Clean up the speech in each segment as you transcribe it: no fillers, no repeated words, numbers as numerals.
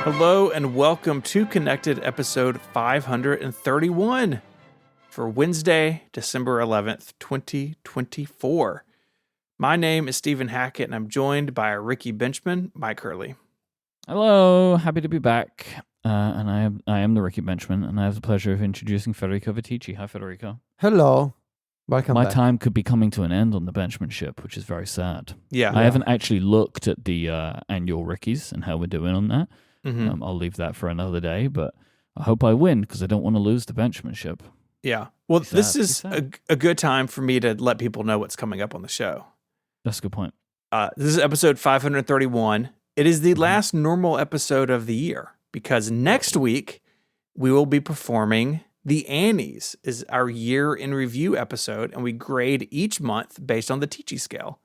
Hello and welcome to Connected episode 531 for Wednesday, December 11th, 2024. My name is Stephen Hackett and I'm joined by our Ricky Benchman, Myke Hurley. Hello, happy to be back. And I am the Ricky Benchman, and I have the pleasure of introducing Federico Vitici. Hi, Federico. Hello. Welcome My back. time could be coming to an end on the benchmanship, which is very sad. Yeah. I haven't actually looked at the annual Rickies and how we're doing on that. Mm-hmm. I'll leave that for another day, but I hope I win because I don't want to lose the benchmanship. Yeah. Well, Be this sad, is be sad. a good time for me to let people know what's coming up on the show. That's a good point. This is episode 531. It is the last normal episode of the year because next week we will be performing the Annies, is our year in review episode, and we grade each month based on the Ticci scale.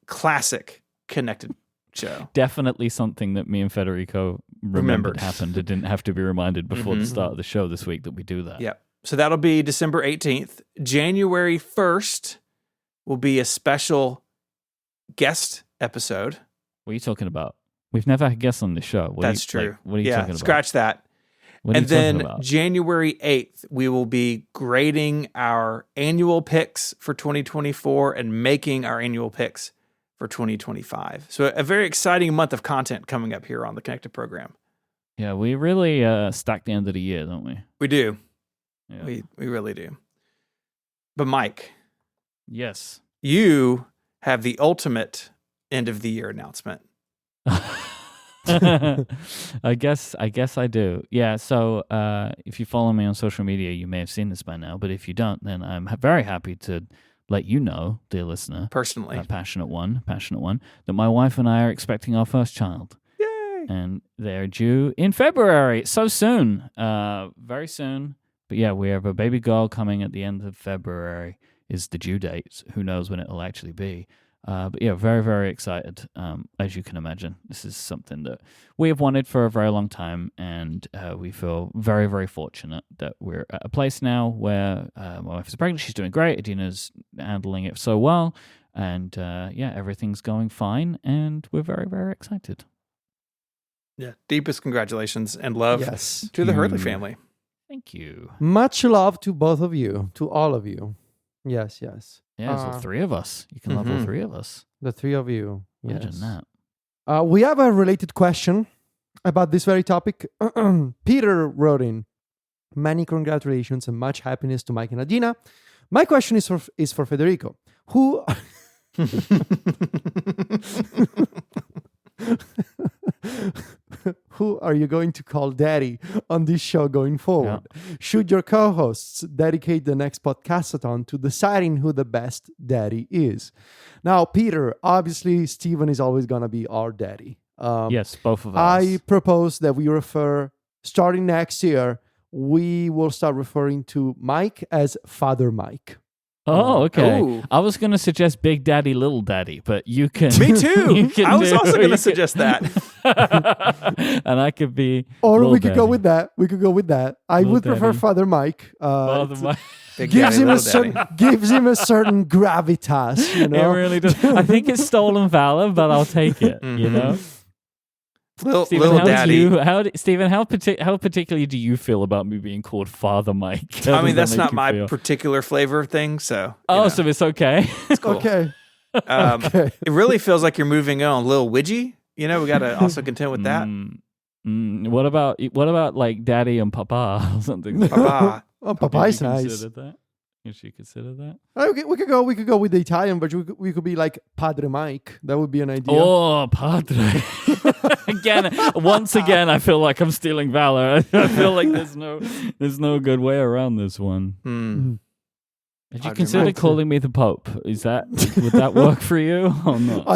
Classic Connected show. Definitely something that me and Federico remembered happened. It didn't have to be reminded before the start of the show this week that we do that. Yep. So that'll be December 18th. January 1st will be a special guest episode. What are you talking about? We've never had guests on the show. That's true. What are you talking about? Scratch that. What are And you then talking about? January 8th, we will be grading our annual picks for 2024 and making our annual picks for 2025. So a very exciting month of content coming up here on the Connected program. Yeah, we really stack the end of the year, don't we? We do. Yeah. We really do. But Myke, Yes. you have the ultimate end of the year announcement. I guess I do. Yeah, so if you follow me on social media, you may have seen this by now, but if you don't, then I'm very happy to let you know, dear listener, Personally. passionate one, that my wife and I are expecting our first child. Yay! And they're due in February. So soon. Very soon. But yeah, we have a baby girl coming at the end of February is the due date. Who knows when it'll actually be. But yeah, very, very excited, as you can imagine. This is something that we have wanted for a very long time, and we feel very, very fortunate that we're at a place now where my wife is pregnant. She's doing great. Adina's handling it so well, and yeah, everything's going fine, and we're very, very excited. Yeah. Deepest congratulations and love Yes. to the Hurley family. Thank you. Much love to both of you, to all of you. Yes, yes. Yeah, there's all three of us. You can love all three of us. The three of you. Yes. Imagine that. We have a related question about this very topic. Peter wrote in, many congratulations and much happiness to Myke and Adina. My question is for Federico. Who are you going to call daddy on this show going forward? Yeah. Should your co-hosts dedicate the next podcastathon to deciding who the best daddy is? Now, Peter, obviously, Stephen is always going to be our daddy. Yes, both of us. I propose that we refer, starting next year, we will start referring to Myke as Father Myke. Oh, okay. Ooh. I was going to suggest Big Daddy, Little Daddy, but you can. Me too. you can I was do- also going you to can- suggest that. And I could be. Or Little we could go Daddy. with that. We could go with that. I Little would prefer Daddy. Father Myke. Father It's- Mike. Big gives daddy, him a little daddy. certain gives him a certain gravitas, you It know. really does. I think it's stolen valor, but I'll take it. You know, Little daddy. Stephen, how particularly do you feel about me being called Father Mike? I mean, that's not my particular flavor of thing, so. So it's okay. it's cool. Okay. It really feels like you're moving on. Little Widgie, we got to also contend with that. What about like Daddy and Papa or something? Papa. Oh, Papa is nice. Would you consider that? Okay, we could go with the Italian, but we could be like Padre Mike. That would be an idea. Oh, Padre. Once again, I feel like I'm stealing valor. I feel like there's no good way around this one. Did you Padre consider Mike. calling me the Pope? Would that work for you or not?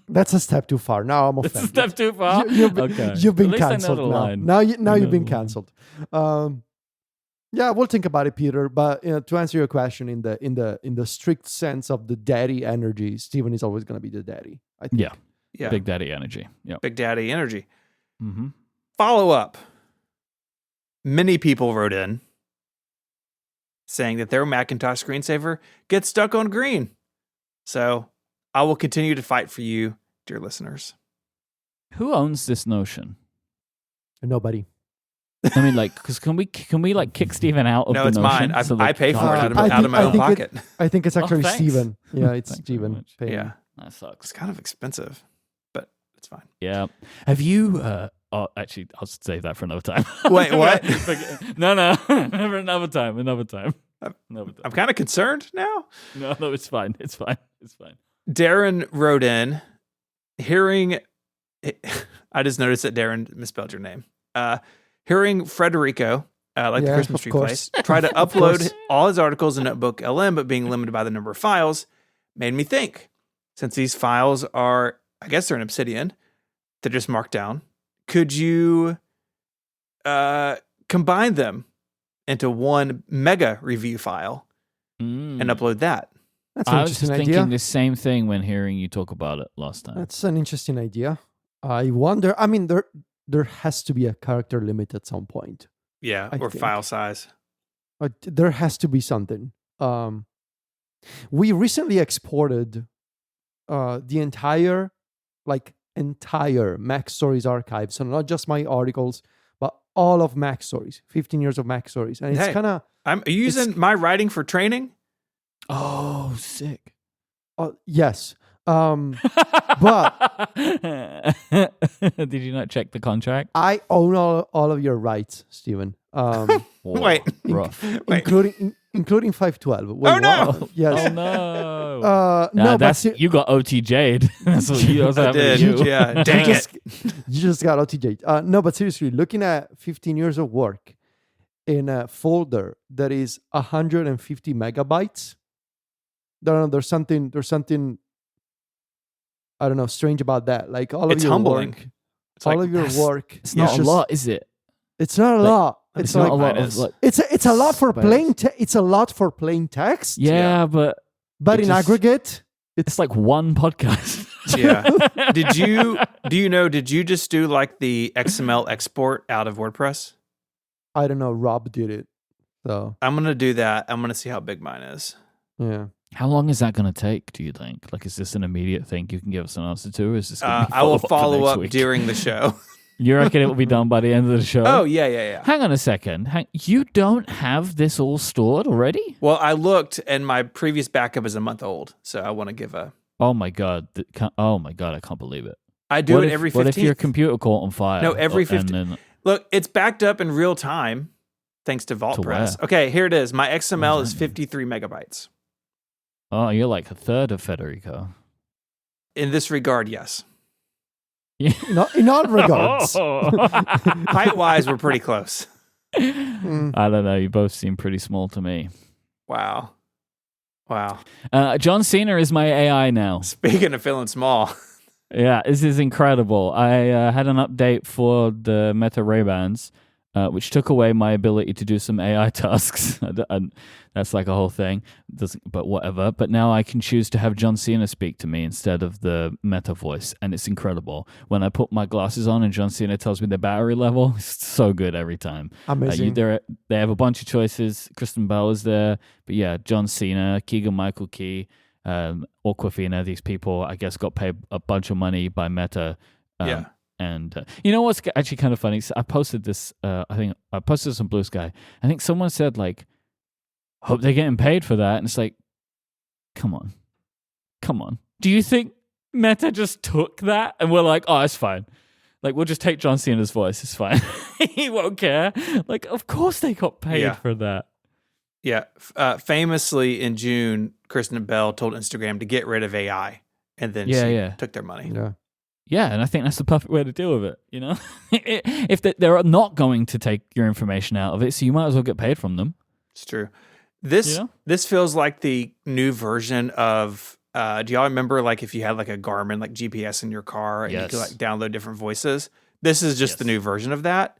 That's a step too far. Now I'm It's offended. a step too far. You've been At least I know cancelled the now. line. Now I you've know been the cancelled. Yeah, we'll think about it, Peter. But to answer your question, in the strict sense of the daddy energy, Stephen is always going to be the daddy. I think. Yeah. Big Daddy energy. Yep. Big daddy energy. Mm-hmm. Follow up. Many people wrote in saying that their Macintosh screensaver gets stuck on green. So I will continue to fight for you, dear listeners. Who owns this notion? Nobody. I mean, like, because can we like kick Steven out of No, the it's notion? mine. So, I like, pay for it can't- out of my own pocket. I think it's actually thanks. Steven. Yeah, it's Thanks very Steven. much. paying. Yeah, That sucks. it's kind of expensive, but it's fine. Yeah. Have you? Oh, actually, I'll save that for another time. Wait, what? No, another time. Another time. I'm kind of concerned now. No, it's fine. It's fine. Darren wrote in, hearing. I just noticed that Darren misspelled your name. Hearing Federico, like the Yeah, Christmas of tree course. place, try to Of upload course. all his articles in Notebook LM, but being limited by the number of files, made me think. Since these files are, I guess they're in Obsidian, they're just marked down. Could you combine them into one mega review file and upload that? That's an I was just interesting thinking idea. the same thing when hearing you talk about it last time. That's an interesting idea. I wonder. I mean, there has to be a character limit at some point. Yeah, I or think. file size. There has to be something. We recently exported the entire Mac Stories archive. So not just my articles, but all of Mac Stories, 15 years of Mac Stories. And it's Hey. kind of, I'm using my writing for training. Oh, sick. yes. But Did you not check the contract? I own all of your rights, Stephen. Whoa, Wait. rough. Wait. Including 512. Wait, Oh, no! what? Yes. Oh no. No, but that's you got OTJ'd. That's what you. That's I happened to did. you. Yeah, dang it. You just got OTJ. No, but seriously, looking at 15 years of work in a folder that is 150 megabytes, there's something I don't know, strange about that. Like all of It's your humbling. work, It's all like, of your that's- work. It's not is a just- lot, is it? It's not a Like, lot. It's not like a lot. mine Of, is. like, it's a lot for space. plain. It's a lot for plain text. yeah, but But it in just- aggregate, it's like one podcast. Yeah. Did you just do like the XML export out of WordPress? I don't know. Rob did it, so I'm going to do that. I'm going to see how big mine is. yeah. How long is that going to take? Do you think? Like, is this an immediate thing you can give us an answer to? Or is this? Gonna be I will for follow next up week? during the show. You reckon it will be done by the end of the show? Oh, yeah. Hang on a second. You don't have this all stored already? Well, I looked and my previous backup is a month old. So I want to give a. Oh my god! Oh my god! I can't believe it. I do What it if- every 15th. What if your computer caught on fire? No, every and 15 then- Look, it's backed up in real time thanks to VaultPress. where? Okay, here it is. My XML What is does that mean? 53 megabytes. Oh, you're like a third of Federico. In this regard, yes. Yeah. In all regards. Height-wise, we're pretty close. Mm. I don't know. You both seem pretty small to me. Wow. John Cena is my AI now. Speaking of feeling small. Yeah, this is incredible. I had an update for the Meta Ray-Bans, which took away my ability to do some AI tasks. And that's like a whole thing. But whatever. But now I can choose to have John Cena speak to me instead of the Meta voice, and it's incredible. When I put my glasses on and John Cena tells me the battery level, it's so good every time. Amazing. They have a bunch of choices. Kristen Bell is there, but yeah, John Cena, Keegan-Michael Key, Awkwafina, these people, I guess, got paid a bunch of money by Meta. Yeah. And you know what's actually kind of funny? So I posted this. I think I posted this on Blue Sky. I think someone said like, "Hope they're getting paid for that." And it's like, come on. Do you think Meta just took that and we're like, "Oh, it's fine. Like we'll just take John Cena's voice. It's fine. He won't care." Like, of course they got paid Yeah. for that. Yeah. Famously in June, Kristen Bell told Instagram to get rid of AI, and then she took their money. Yeah. Yeah, and I think that's the perfect way to deal with it. You know, if they're not going to take your information out of it, so you might as well get paid from them. It's true. This You know? this feels like the new version of. Do y'all remember like if you had like a Garmin like GPS in your car and you could Yes. like download different voices? This is just the Yes. new version of that.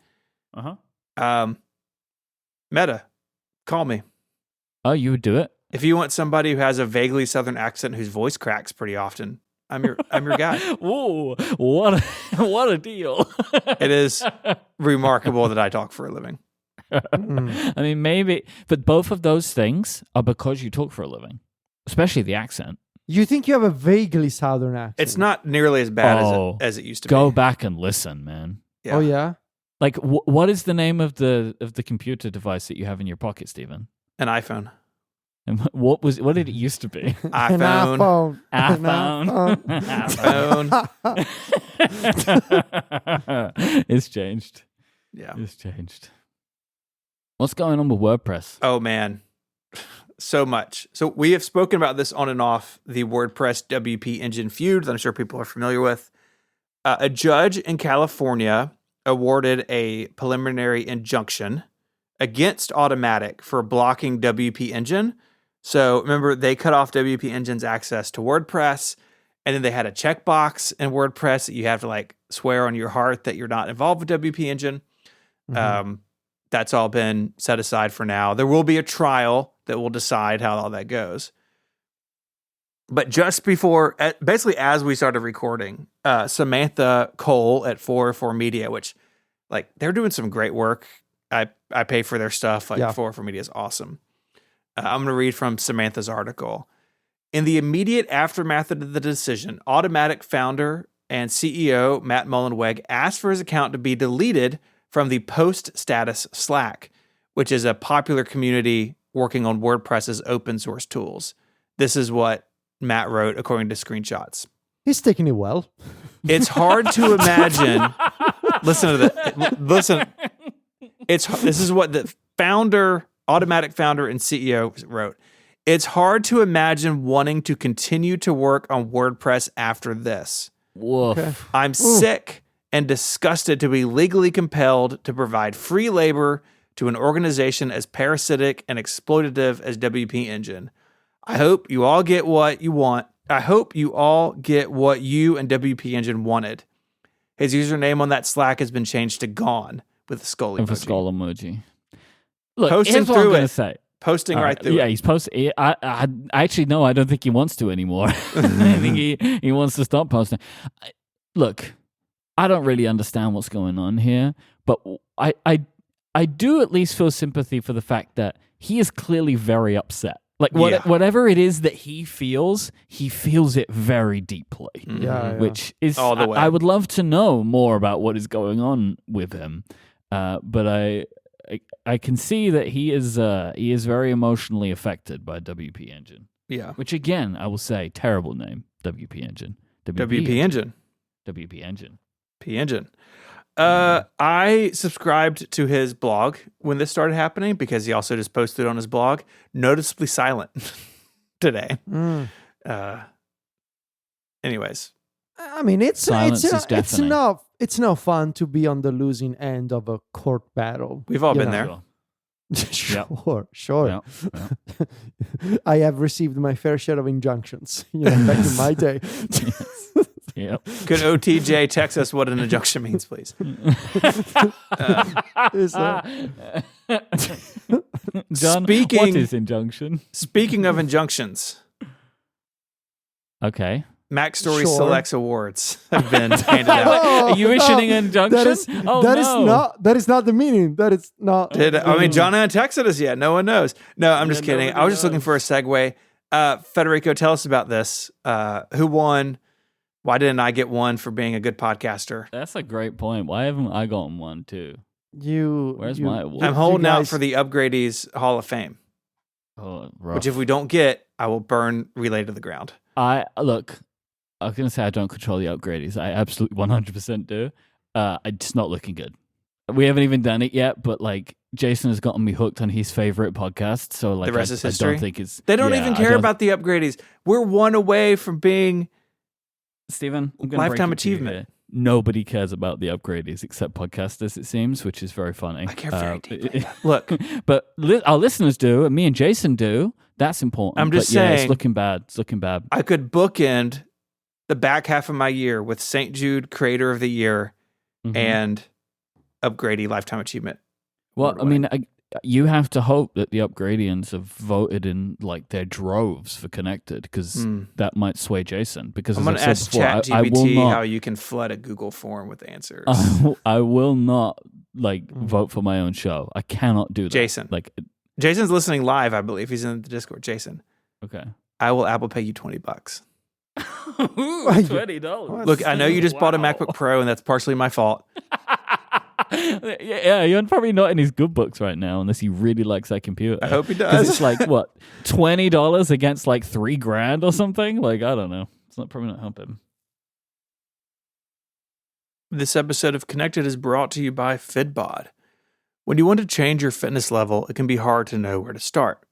Meta, call me Oh, you would do it? if you want somebody who has a vaguely Southern accent whose voice cracks pretty often. I'm your guy. Whoa, what a deal! It is remarkable that I talk for a living. Mm. I mean, maybe, but both of those things are because you talk for a living, especially the accent. You think you have a vaguely southern accent? It's not nearly as bad Oh, as it used to Go be. back and listen, man. Yeah. Oh yeah. Like, what is the name of the computer device that you have in your pocket, Stephen? An iPhone. And what did it used to be? iPhone. iPhone. It's changed. Yeah. It's changed. What's going on with WordPress? Oh, man. So much. So we have spoken about this on and off, the WordPress WP Engine feud that I'm sure people are familiar with. A judge in California awarded a preliminary injunction against Automatic for blocking WP Engine. So remember, they cut off WP Engine's access to WordPress, and then they had a checkbox in WordPress that you have to like swear on your heart that you're not involved with WP Engine. Mm-hmm. That's all been set aside for now. There will be a trial that will decide how all that goes. But just before, basically as we started recording, Samantha Cole at 404 Media, which like they're doing some great work. I pay for their stuff. Like 404 Media is awesome. I'm going to read from Samantha's article. In the immediate aftermath of the decision, Automatic founder and CEO Matt Mullenweg asked for his account to be deleted from the Post Status Slack, which is a popular community working on WordPress's open source tools. This is what Matt wrote according to screenshots. He's taking it well. It's hard to imagine. Listen to this. Listen. This is what the Automatic founder and CEO wrote. It's hard to imagine wanting to continue to work on WordPress after this. Woof. Okay. I'm sick and disgusted to be legally compelled to provide free labor to an organization as parasitic and exploitative as WP Engine. I hope you all get what you want. I hope you all get what you and WP Engine wanted. His username on that Slack has been changed to Gone with a skull emoji. With a skull emoji. Look, posting here's what I'm going to say. Posting right through it. Yeah, he's posting. I actually, no, I don't think he wants to anymore. I think he wants to stop posting. Look, I don't really understand what's going on here, but I do at least feel sympathy for the fact that he is clearly very upset. Like whatever it is that he feels it very deeply. Yeah. Which is all the way. I would love to know more about what is going on with him, but I can see that he is very emotionally affected by WP Engine. Yeah. Which again, I will say, terrible name, WP Engine. WP Engine. WP Engine. P Engine. I subscribed to his blog when this started happening because he also just posted on his blog, noticeably silent today. Anyways. I mean, it's not fun to be on the losing end of a court battle. We've all been there. Sure. Yep. I have received my fair share of injunctions, back in my day. Yep. Could OTJ text us what an injunction means, please? John, what is injunction? Speaking of injunctions. Okay. Mac Story Selects Awards have been handed out. Are you issuing an injunction? That is not the meaning. That is not. John hasn't texted us yet. No one knows. No, I'm just kidding. I was just looking for a segue. Federico, tell us about this. Who won? Why didn't I get one for being a good podcaster? That's a great point. Why haven't I gotten one too? Where's my award? I'm holding out for the Upgradees Hall of Fame. Oh, rough. Which if we don't get, I will burn Relay to the ground. I was going to say I don't control the Upgradees. I absolutely 100% do. It's not looking good. We haven't even done it yet, but like Jason has gotten me hooked on his favorite podcast. So like the rest is history. I don't think it's. They don't even care about the Upgradees. We're one away from being. Stephen, lifetime achievement. Nobody cares about the Upgradees except podcasters, it seems, which is very funny. I care very deeply. Look, but our listeners do, and me and Jason do. That's important. I'm just saying, it's looking bad. It's looking bad. I could bookend the back half of my year with St. Jude Creator of the Year and Upgradee Lifetime Achievement. Well, I mean, you have to hope that the Upgradians have voted in like their droves for Connected, because that might sway Jason. Because I'm going to ask ChatGPT how you can flood a Google form with answers. I will not vote for my own show. I cannot do that. Jason, Jason's listening live. I believe he's in the Discord. Jason, okay, I will Apple Pay you $20. $20. Look, I know you just bought a MacBook Pro, and that's partially my fault. Yeah, you're probably not in his good books right now unless he really likes that computer. I hope he Because does. it's like, what, $20 against like $3,000 or something? Like, I don't know. It's probably not helping. This episode of Connected is brought to you by Fitbod. When you want to change your fitness level, it can be hard to know where to start.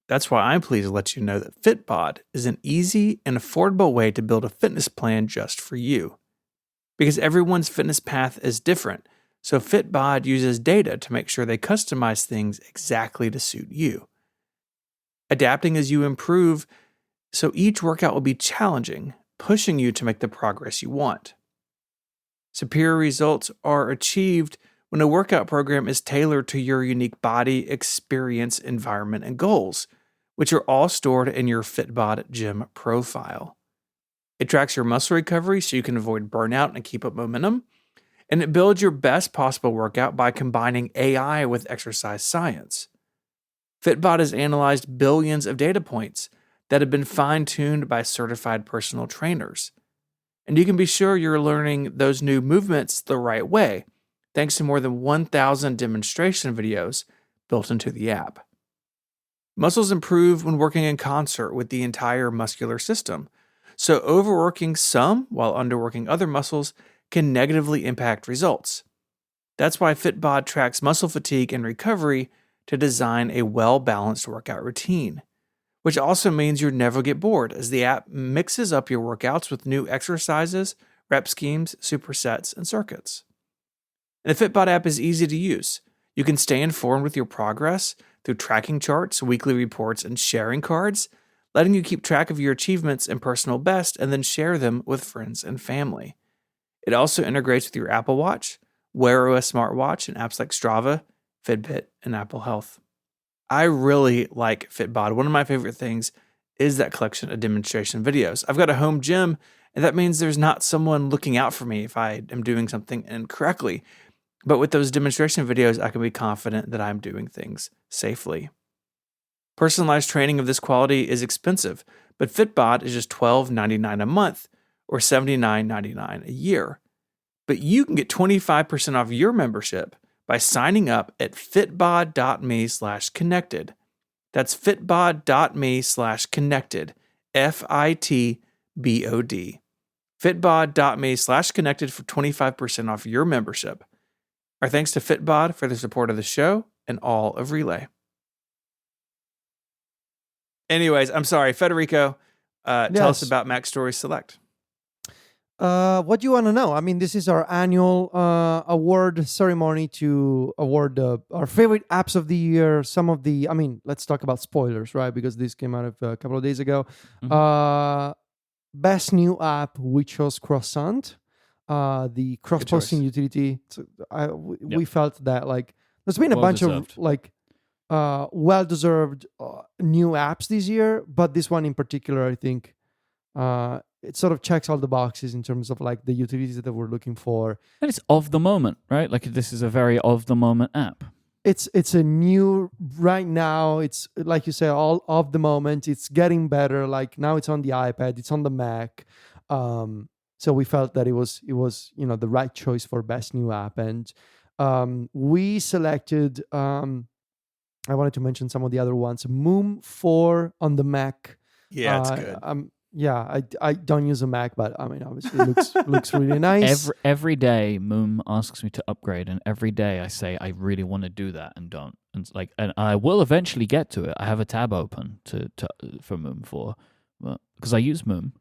That's why I'm pleased to let you know that Fitbod is an easy and affordable way to build a fitness plan just for you. Because everyone's fitness path is different, so Fitbod uses data to make sure they customize things exactly to suit you. Adapting as you improve, so each workout will be challenging, pushing you to make the progress you want. Superior results are achieved when a workout program is tailored to your unique body, experience, environment, and goals, which are all stored in your Fitbod gym profile. It tracks your muscle recovery so you can avoid burnout and keep up momentum, and it builds your best possible workout by combining AI with exercise science. Fitbod has analyzed billions of data points that have been fine-tuned by certified personal trainers. And you can be sure you're learning those new movements the right way, thanks to more than 1,000 demonstration videos built into the app. Muscles improve when working in concert with the entire muscular system, so overworking some while underworking other muscles can negatively impact results. That's why Fitbod tracks muscle fatigue and recovery to design a well-balanced workout routine, which also means you never get bored as the app mixes up your workouts with new exercises, rep schemes, supersets, and circuits. And the Fitbod app is easy to use. You can stay informed with your progress through tracking charts, weekly reports, and sharing cards, letting you keep track of your achievements and personal best and then share them with friends and family. It also integrates with your Apple Watch, Wear OS smartwatch, and apps like Strava, Fitbit, and Apple Health. I really like Fitbod. One of my favorite things is that collection of demonstration videos. I've got a home gym, and that means there's not someone looking out for me if I am doing something incorrectly. But with those demonstration videos, I can be confident that I'm doing things safely. Personalized training of this quality is expensive, but Fitbod is just $12.99 a month or $79.99 a year. But you can get 25% off your membership by signing up at fitbod.me/connected. That's fitbod.me/connected. FITBOD. Fitbod.me/connected for 25% off your membership. Our thanks to Fitbod for the support of the show and all of Relay. Anyways, I'm sorry, Federico, tell us about Mac Stories Select. What do you want to know? I mean, this is our annual award ceremony to award our favorite apps of the year. Let's talk about spoilers, right? Because this came out a couple of days ago. Mm-hmm. Best new app, we chose Croissant, the cross-posting utility. We felt that there's been a bunch of well-deserved new apps this year, but this one in particular, I think, it sort of checks all the boxes in terms of the utilities that we're looking for. And it's of the moment, right? This is a very of the moment app. It's a new right now. It's like you say, all of the moment. It's getting better. Now it's on the iPad. It's on the Mac. So we felt that it was the right choice for best new app, and we selected. I wanted to mention some of the other ones. Moom 4 on the Mac. Yeah, it's good. I don't use a Mac, but obviously it looks really nice. Every day, Moom asks me to upgrade, and every day I say I really want to do that and don't. And I will eventually get to it. I have a tab open for Moom 4, because I use Moom.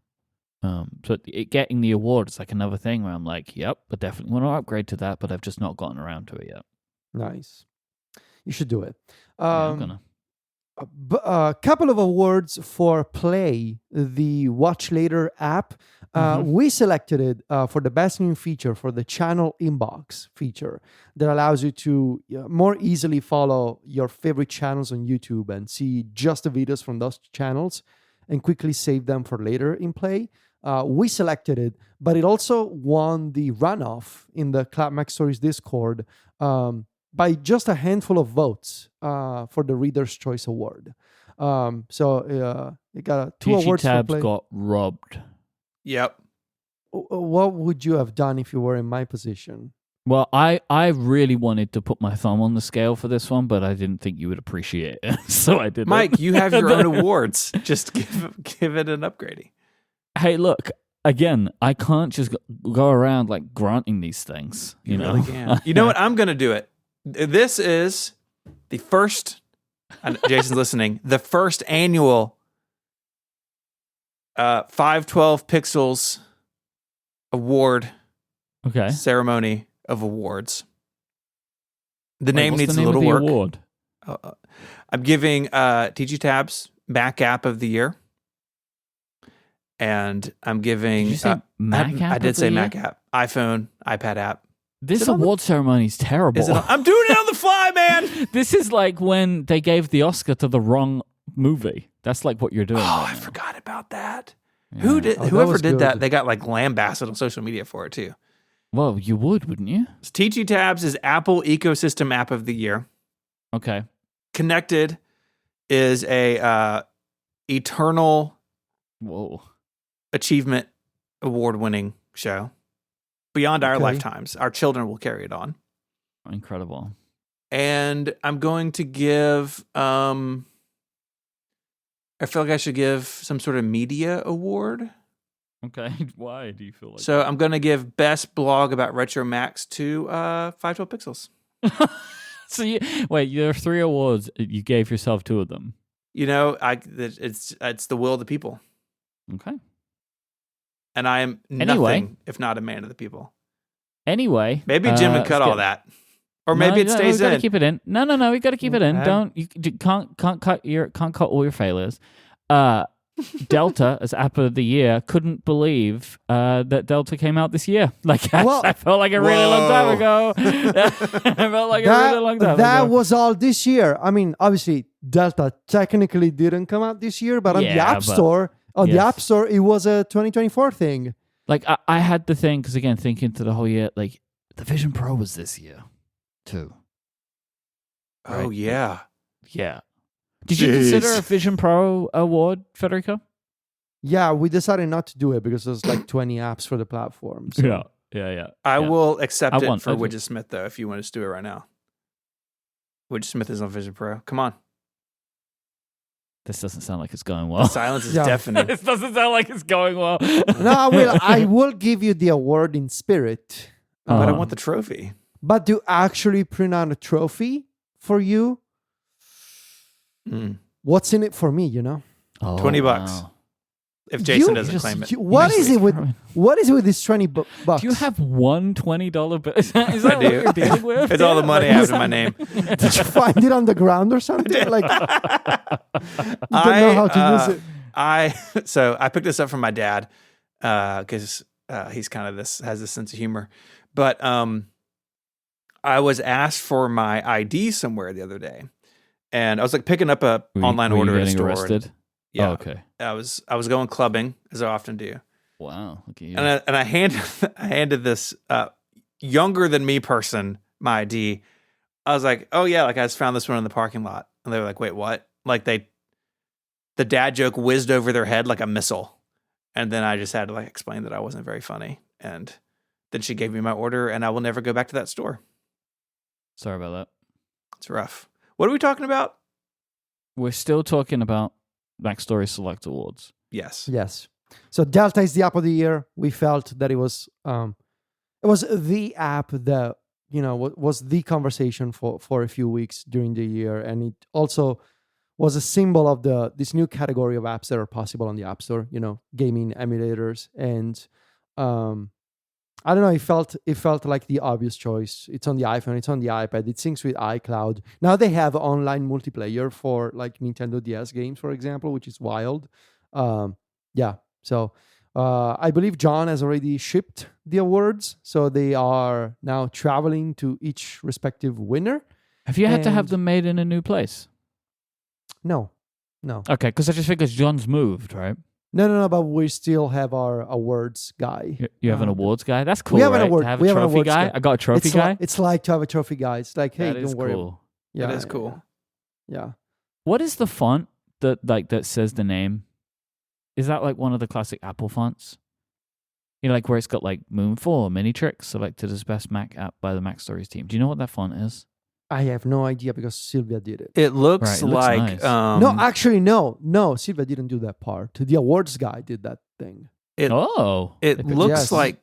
So getting the award is another thing where I'm yep, I definitely want to upgrade to that, but I've just not gotten around to it yet. Nice, you should do it. I'm gonna. A couple of awards for Play, the Watch Later app. We selected it for the best new feature for the channel inbox feature that allows you to more easily follow your favorite channels on YouTube and see just the videos from those channels and quickly save them for later in Play. We selected it, but it also won the runoff in the Club Mac Stories Discord by just a handful of votes for the Reader's Choice Award. So it got 2 awards for Play. Got robbed. Yep. What would you have done if you were in my position? Well, I really wanted to put my thumb on the scale for this one, but I didn't think you would appreciate it, so I didn't. Myke, you have your own awards. Just give it an upgrading. Hey, look, again, I can't just go around like granting these things. You know? Really can. You know what? I'm going to do it. This is the first, Jason's listening, the first annual 512 Pixels award Okay. ceremony of awards. The Wait, name what's needs the a name of little the work. award? I'm giving TG Tabs Mac App of the Year. And I'm giving... Did you say Mac App I did of the say year? Mac App. iPhone, iPad app. This award ceremony is terrible. I'm doing it on the fly, man! This is like when they gave the Oscar to the wrong movie. That's like what you're doing. Oh, right I now. forgot about that. Yeah. Whoever was did that, good. they got like lambasted on social media for it too. Well, you would, wouldn't you? TG Tabs is Apple Ecosystem App of the Year. Okay. Connected is a eternal Whoa. achievement award-winning show. Beyond our Okay. lifetimes. Our children will carry it on. Incredible. And I'm going to give I feel like I should give some sort of media award. Okay. Why do you feel like So I'm going to give best blog about Retro Max to 512 Pixels. So there are 3 awards. You gave yourself 2 of them. You know, it's the will of the people. Okay. And I am nothing Anyway. if not a man of the people. Anyway. Maybe Jim would cut let's all get- that. Or maybe it No, stays we gotta in. keep it in. No, we gotta keep it in. Okay. You can't cut all your failures. Delta as app of the year couldn't believe that Delta came out this year. Like Well- I felt like a really long time ago. I felt like a really long time that ago. was all this year. I mean, obviously, Delta technically didn't come out this year, but on the Yeah, App but- Store, the yes. App Store, it was a 2024 thing. Like I had the thing because again, thinking to the whole year, like the Vision Pro was this year too. Oh, Right. yeah. Yeah. Did you consider a Vision Pro award, Federico? Yeah, we decided not to do it because there's like 20 apps for the platform. So. Yeah. I will accept I it want- for I do. Widget Smith, though, if you want us to do it right now. Widget Smith is on Vision Pro. Come on. This doesn't sound like it's going The well. silence is Yeah. deafening. This doesn't sound like it's going well. No, I will give you the award in spirit. But I Uh-huh. want the trophy. But to actually print out a trophy for you, Mm. what's in it for me, you know? Oh, $20. wow. If Jason You doesn't just- claim it. What is it with this 20 bucks? Do you have one $20 bill? Is that what do. you're dealing with? It's all the money I have in my name. Did you find it on the ground or something? Like, you don't know how to use it. So I picked this up from my dad because he's kind of has this sense of humor. But I was asked for my ID somewhere the other day, and I was like picking up a online Were you order at a getting store. arrested? Yeah, Oh, okay. I was going clubbing as I often do, Wow. Look at you. and I handed this younger than me person my ID. I was like, oh yeah, like I just found this one in the parking lot, and they were like, wait, what? Like the dad joke whizzed over their head like a missile, and then I just had to like explain that I wasn't very funny, and then she gave me my order, and I will never go back to that store. Sorry about that. It's rough. What are we talking about? We're still talking about Backstory Select Awards. Yes. Yes. So Delta is the app of the year. We felt that it was the app that, you know, was the conversation for a few weeks during the year, and it also was a symbol of this new category of apps that are possible on the App Store. You know, gaming emulators, and I don't know. It felt like the obvious choice. It's on the iPhone. It's on the iPad. It syncs with iCloud. Now they have online multiplayer for like Nintendo DS games, for example, which is wild. Yeah. So I believe John has already shipped the awards, so they are now traveling to each respective winner. Have you had to have And- them made in a new place? No. Okay, because I just figured John's moved, right? No. But we still have our awards guy. You have an Uh, awards guy? That's cool, we have an right? award- To have we a have an trophy awards guy? guy. I got a trophy It's guy? it's like to have a trophy guy. It's like, hey, That is don't worry. cool. Yeah, That is cool. Yeah. What is the font that says the name? Is that like one of the classic Apple fonts? like where it's got like Moon 4 mini tricks selected as best Mac app by the Mac Stories team. Do you know what that font is? I have no idea because Sylvia did it. It looks Right, it looks like nice. No, actually, no. Sylvia didn't do that part. The awards guy did that thing. it They picked- looks Yes. like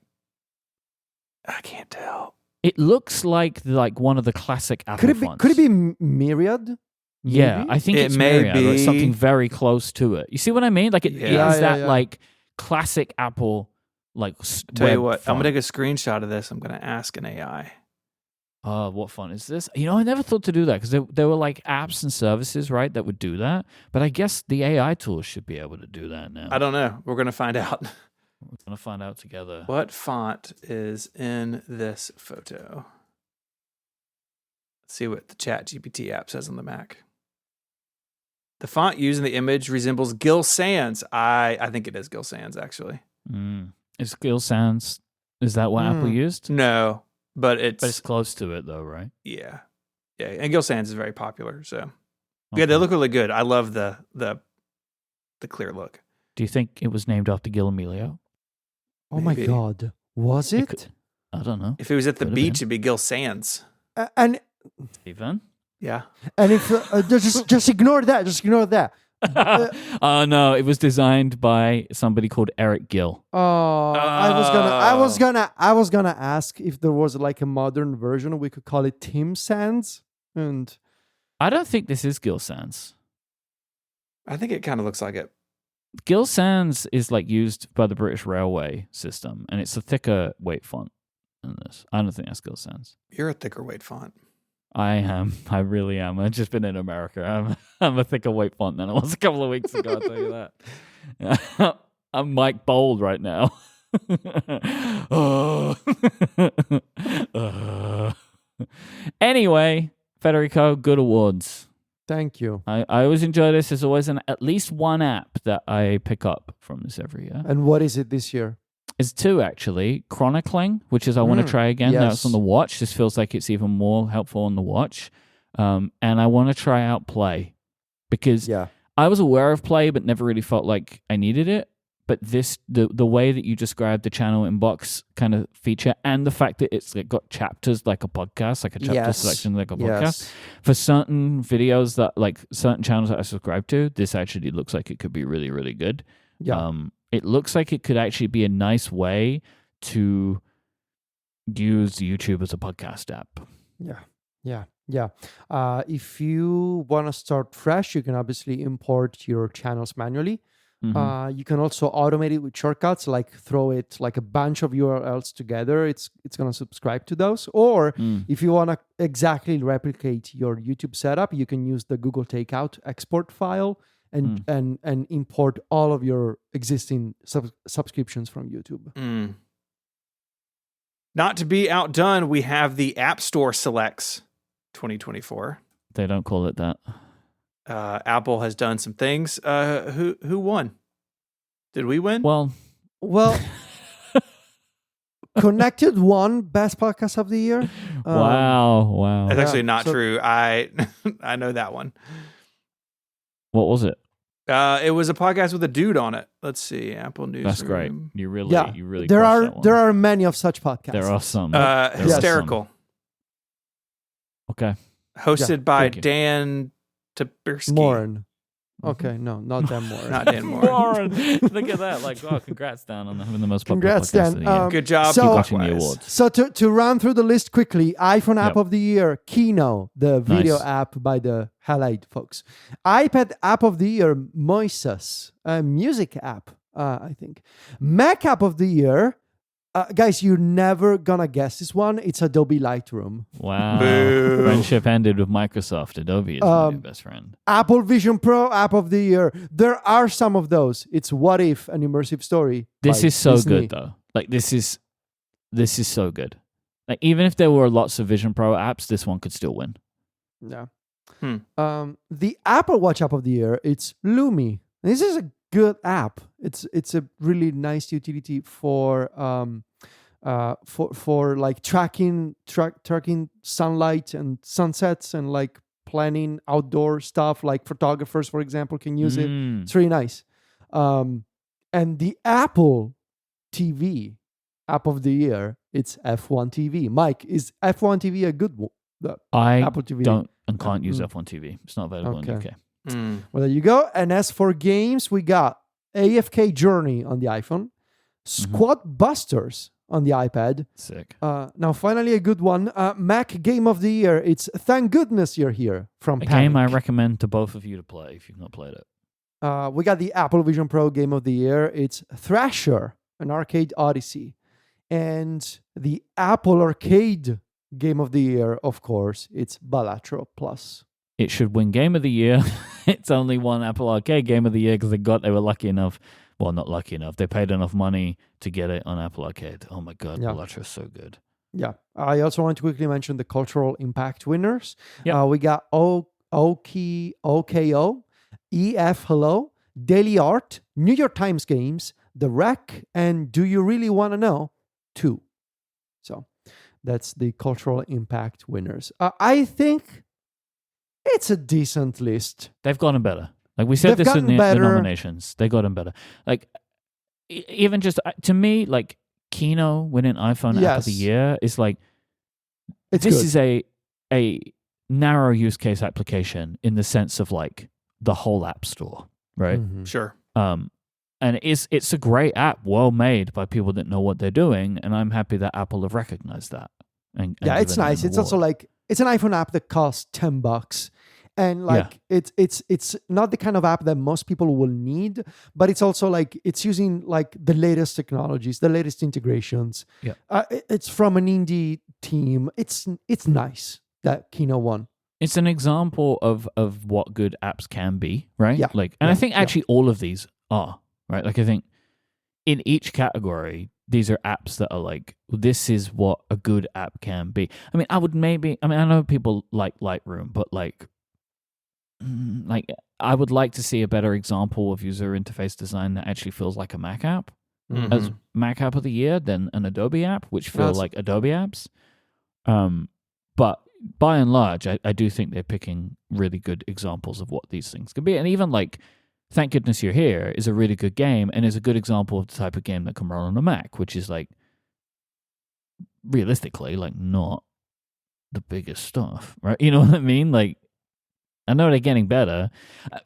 I can't tell. It looks like one of the classic Apple Could it be? fonts. Could it be Myriad? Yeah, Maybe? I think It it's may Myriad, or it's be. something very close to it. You see what I mean? Like it Yeah. is Yeah, that yeah. like classic Apple like Tell you web what, I'm font. gonna take a screenshot of this. I'm gonna ask an AI. What font is this? I never thought to do that because there were like apps and services, right, that would do that. But I guess the AI tools should be able to do that now. I don't know. We're gonna find out. We're gonna find out together. What font is in this photo? Let's see what the ChatGPT app says on the Mac. The font used in the image resembles Gill Sands. I think it is Gill Sands, actually. Is Gill Sands? Is that what Apple used? No, but But it's it's close to it, though, right? yeah. And Gill Sands is very popular. So Okay. yeah, they look really good. I love the clear look. Do you think it was named after Gil Amelio? Oh Maybe. my God. Was It it? could- I don't know. If it was at the Could've beach, been. it'd be Gill Sands. And Stephen? Yeah. if just ignore that. Just ignore that. Oh no, it was designed by somebody called Eric Gill. Oh, I was gonna ask if there was like a modern version. We could call it Tim Sands. And I don't think this is Gill Sands. I think it kind of looks like it. Gill Sands is like used by the British Railway system, and it's a thicker weight font than this. I don't think that's Gill Sands. You're a thicker weight font. I am. I really am. I've just been in America. I'm a thicker weight font than I was a couple of weeks ago, I'll tell you that. I'm Myke Bold right now. Anyway, Federico, good awards. thank you. I always enjoy this. There's always at least one app that I pick up from this every year. And what is it this year? It's two, actually. Chronicling, which is I want to try again. Now it's yes. on the watch. This feels like it's even more helpful on the watch. And I want to try out Play because Yeah. I was aware of Play, but never really felt like I needed it. But the way that you described the channel inbox kind of feature, and the fact that it's like got chapters like a podcast, like a chapter Yes. selection like a podcast, Yes. for certain videos that like certain channels that I subscribe to, this actually looks like it could be really, really good. Yeah. It looks like it could actually be a nice way to use YouTube as a podcast app. Yeah. If you want to start fresh, you can obviously import your channels manually. Mhm. You can also automate it with shortcuts, like throw it like a bunch of URLs together. It's going to subscribe to those. Or if you want to exactly replicate your YouTube setup, you can use the Google Takeout export file and import all of your existing subscriptions from YouTube. Not to be outdone, we have the App Store Selects 2024. They don't call it that. Apple has done some things. Who won? Did we win? Well, Well, Connected won Best Podcast of the Year. wow. That's actually yeah, not so- true. I know that one. What was it? It was a podcast with a dude on it. Let's see, Apple News. That's great. You really There crushed that one. are many of such podcasts. There are some. There are some. Hysterical, Okay. hosted by thank you. Dan Taberski. Morin. Okay, no, not Dan Morin. Not Dan Morin. Warren. Look at that. Like, wow, congrats, Dan, on having the most popular Congrats, podcast of Dan. the year. Good job. So- Keep watching the likewise. awards. So to run through the list quickly, iPhone app Yep. of the year, Kino, the video Nice. app by the Halide folks. iPad app of the year, Moises, a music app, I think. Mac app of the year, guys, you're never gonna guess this one. It's Adobe Lightroom. Wow. Boo. Friendship ended with Microsoft. Adobe is my new best friend. Apple Vision Pro app of the year. There are some of those. It's What If, an immersive story. This by is so Disney. good, though. Like, this is so good. Like, even if there were lots of Vision Pro apps, this one could still win. Yeah. Hmm. The Apple Watch app of the year, it's Lumi. This is a good app. It's a really nice utility for like tracking sunlight and sunsets and like planning outdoor stuff. Like photographers, for example, can use it. It's really nice. And the Apple TV app of the year, it's F1 TV. Myke, is F1 TV a good one? I Apple TV. don't and can't use Mm. F1 TV. It's not available in Okay. UK. Mm. Well, there you go. And as for games, we got AFK Journey on the iPhone, Squad Busters on the iPad. Sick. Now, finally, a good one. Mac Game of the Year. It's Thank Goodness You're Here from A Panic. game I recommend to both of you to play if you've not played it. We got the Apple Vision Pro Game of the Year. It's Thrasher, an arcade odyssey. And the Apple Arcade Game of the Year, of course, it's Balatro Plus. It should win Game of the Year. It's only one Apple Arcade Game of the Year because they were lucky enough. Well, not lucky enough. They paid enough money to get it on Apple Arcade. Oh my God, Yeah. Balatro is so good. Yeah. I also want to quickly mention the cultural impact winners. Yeah. We got OKO, EF Hello, Daily Art, New York Times Games, The Rec, and Do You Really Want to Know? 2. So that's the cultural impact winners. I think it's a decent list. They've gotten better. Like we said They've this in gotten the better. nominations. They gotten better. Like even just to me, like Kino winning iPhone App of the Yes. Year is like It's this good. is a narrow use case application in the sense of like the whole app store, right? Mhm. Sure. And it's a great app, well made by people that know what they're doing, and I'm happy that Apple have recognized that. And Yeah, it's given it nice. an It's also award. like it's an iPhone app that costs $10, and like it's not the kind of app that most people will need, but it's also like it's using like the latest technologies, the latest integrations. Yeah. It's from an indie team. It's nice that Kino won. It's an example of what good apps can be, right? Yeah. Like, and I Yeah. think actually all of these are, right? Like, I think in each category, these are apps that are like, this is what a good app can be. I mean, I know people like Lightroom, but like I would like to see a better example of user interface design that actually feels like a Mac app as Mhm. Mac app of the year than an Adobe app, which feel That's- like Adobe apps. But by and large, I do think they're picking really good examples of what these things can be. And even like, Thank Goodness You're Here is a really good game and is a good example of the type of game that can run on a Mac, which is like, realistically, like not the biggest stuff, right? You know what I mean? Like, I know they're getting better.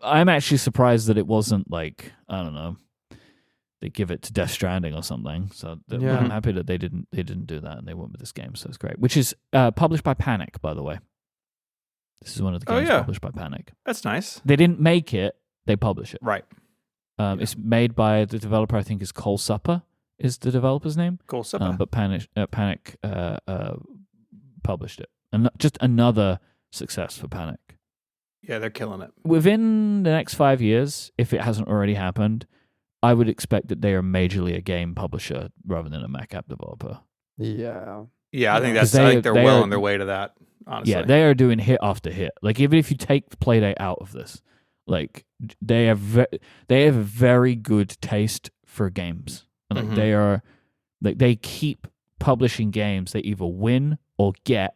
I'm actually surprised that it wasn't like, I don't know, they give it to Death Stranding or something. So Yeah. I'm happy that they didn't do that and they went with this game. So it's great. Which is published by Panic, by the way. This is one of the Oh, games yeah. published by Panic. That's nice. They didn't make it; they publish it. Right. It's made by the developer. I think is Cole Supper is the developer's name. Cool stuff. But Panic published it, and just another success for Panic. Yeah, they're killing it. Within the next 5 years, if it hasn't already happened, I would expect that they are majorly a game publisher rather than a Mac app developer. Yeah. Yeah, I think Because I think they're they well are- on their way to that. Honestly. Yeah, they are doing hit after hit. Like even if you take Playdate out of this, like they have a very good taste for games. And like Mhm. they are, like they keep publishing games that either win or get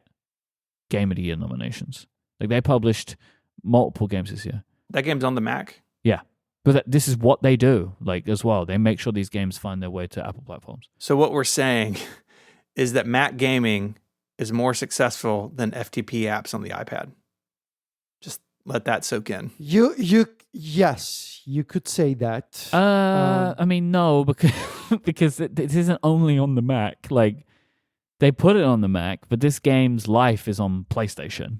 Game of the Year nominations. Like they published multiple games this year. That game's on the Mac. But this is what they do, like as well. They make sure these games find their way to Apple platforms. So what we're saying is that Mac gaming is more successful than FTP apps on the iPad. Just let that soak in. Yes, you could say that. I mean, no, because because it isn't only on the Mac. Like they put it on the Mac, but this game's life is on PlayStation,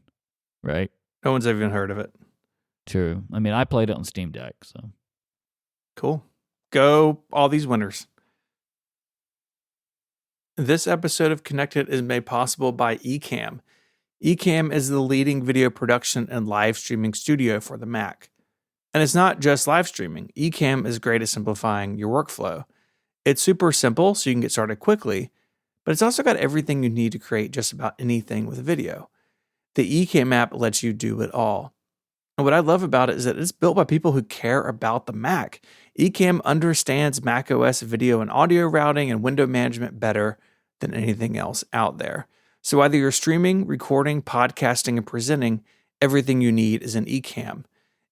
right? No one's even heard of it. True. I mean, I played it on Steam Deck, so Cool. Go all these winners. This episode of Connected is made possible by Ecamm. Ecamm is the leading video production and live streaming studio for the Mac. And it's not just live streaming. Ecamm is great at simplifying your workflow. It's super simple, so you can get started quickly, but it's also got everything you need to create just about anything with video. The Ecamm app lets you do it all. And what I love about it is that it's built by people who care about the Mac. Ecamm understands macOS video and audio routing and window management better than anything else out there. So whether you're streaming, recording, podcasting, and presenting, everything you need is in Ecamm,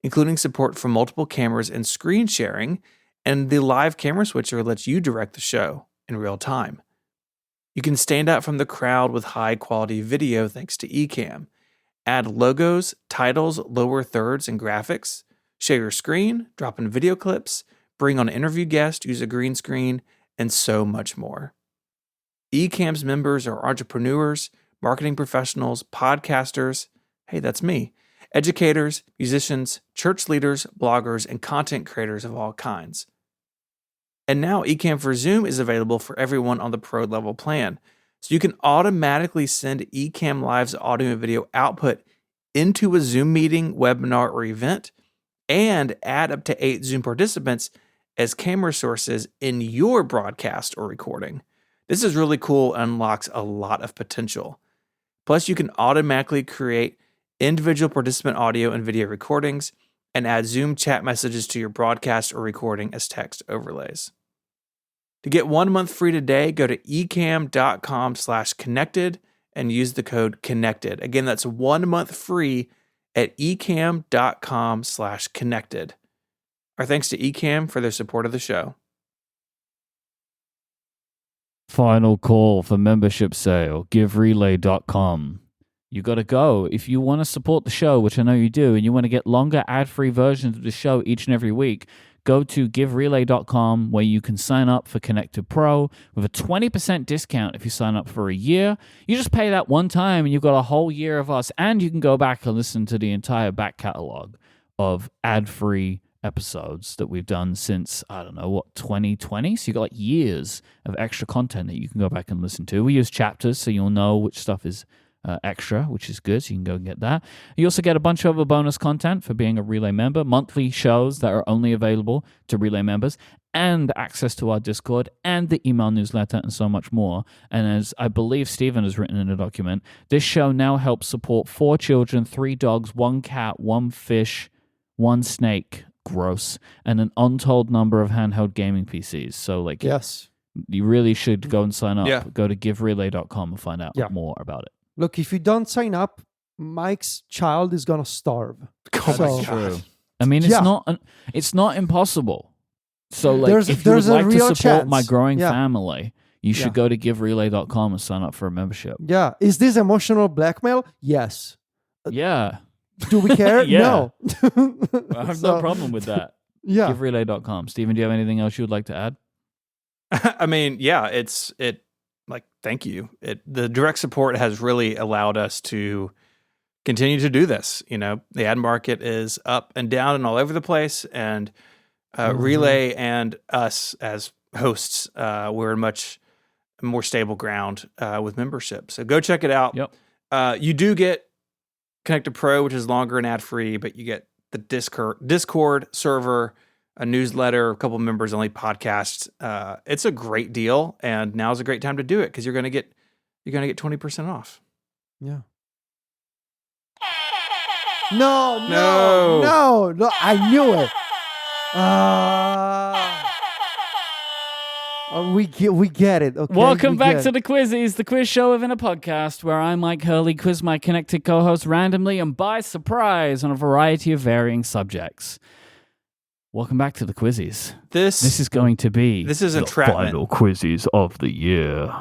including support for multiple cameras and screen sharing, and the live camera switcher lets you direct the show in real time. You can stand out from the crowd with high-quality video thanks to Ecamm. Add logos, titles, lower thirds, and graphics. Share your screen, drop in video clips, bring on interview guests, use a green screen, and so much more. Ecamm's members are entrepreneurs, marketing professionals, podcasters, hey, that's me, educators, musicians, church leaders, bloggers, and content creators of all kinds. And now Ecamm for Zoom is available for everyone on the pro level plan. So you can automatically send Ecamm Live's audio and video output into a Zoom meeting, webinar, or event, and add up to 8 Zoom participants as camera sources in your broadcast or recording. This is really cool and unlocks a lot of potential. Plus, you can automatically create individual participant audio and video recordings and add Zoom chat messages to your broadcast or recording as text overlays. To get 1 month free today, go to ecamm.com/connected and use the code CONNECTED. Again, that's 1 month free at ecamm.com/connected. Our thanks to Ecamm for their support of the show. Final call for membership sale, giverelay.com. You got to go. If you want to support the show, which I know you do, and you want to get longer ad-free versions of the show each and every week, go to giverelay.com where you can sign up for Connected Pro with a 20% discount if you sign up for a year. You just pay that one time and you've got a whole year of us, and you can go back and listen to the entire back catalog of ad-free episodes that we've done since, 2020? So you got like years of extra content that you can go back and listen to. We use chapters so you'll know which stuff is extra, which is good, so you can go and get that. You also get a bunch of other bonus content for being a Relay member, monthly shows that are only available to Relay members, and access to our Discord and the email newsletter and so much more. And as I believe Stephen has written in a document, this show now helps support 4 children, 3 dogs, 1 cat, 1 fish, 1 snake, gross, and an untold number of handheld gaming PCs. So yes, you really should go and sign up. Yeah. Go to giverelay.com and find out more about it. Look, if you don't sign up, Myke's child is gonna starve. Oh So- my God. I mean, it's not impossible. So, like, if you would like to support my growing family, you should go to giverelay.com and sign up for a membership. Yeah. Is this emotional blackmail? Yes. Yeah. Do we care? Yeah. No. I have no problem with that. Yeah. Giverelay.com. Stephen, do you have anything else you would like to add? I mean, yeah, thank you. The direct support has really allowed us to continue to do this. You know, the ad market is up and down and all over the place, and Relay and us as hosts, we're in much more stable ground with membership. So go check it out. Yep. You do get Connected Pro, which is longer and ad-free, but you get the Discord server, a newsletter, a couple members only podcasts. It's a great deal, and now's a great time to do it because you're gonna get 20% off. Yeah. No, I knew it. We get it. Okay, Welcome back to the Quizzies, the quiz show within a podcast where I, Myke Hurley, quiz my connected co-host randomly and by surprise on a variety of varying subjects. Welcome back to the Quizzies. This is going to be this is the entrapment. final Quizzies of the year.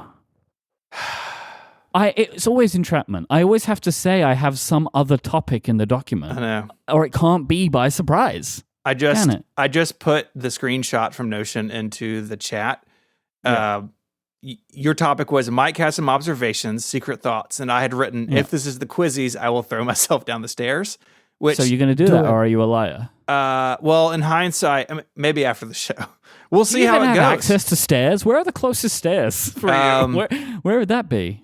It's always entrapment. I always have to say I have some other topic in the document. I know. Or it can't be by surprise. I just put the screenshot from Notion into the chat. Yeah. Your topic was Myke has some observations, secret thoughts, and I had written, if this is the Quizzies, I will throw myself down the stairs. So you're going to do that, or are you a liar? Well, in hindsight, maybe after the show, we'll see you how it have goes. Access to stairs? Where are the closest stairs for you? Where would that be?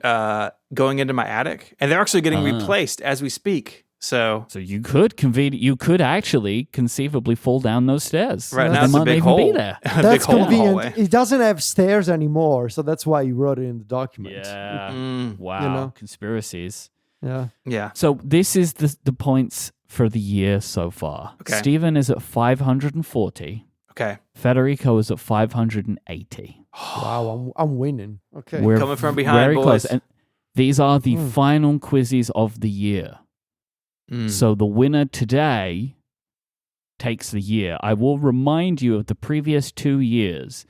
Going into my attic, and they're actually getting replaced as we speak. So you could actually conceivably fall down those stairs. Right now, it's a big hole. Be there. That's convenient. It doesn't have stairs anymore, so that's why you wrote it in the document. Yeah. Wow. You know? Conspiracies. Yeah. So this is the points for the year so far. Okay. Stephen is at 540. Okay. Federico is at 580. Wow, I'm winning. Okay. We're coming from behind, very boys. close. And these are the final Quizzies of the year. So the winner today takes the year. I will remind you of the previous 2 years.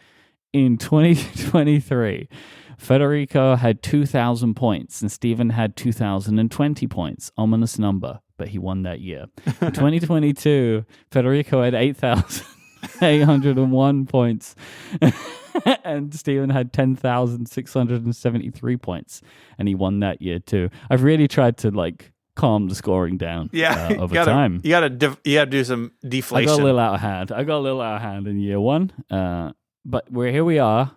in 2023, Federico had 2,000 points and Stephen had 2,020 points. Ominous number, but he won that year. In 2022, Federico had 8,801 points and Stephen had 10,673 points, and he won that year too. I've really tried to calm the scoring down over time. You gotta do some deflation. I got a little out of hand in year one, but here we are,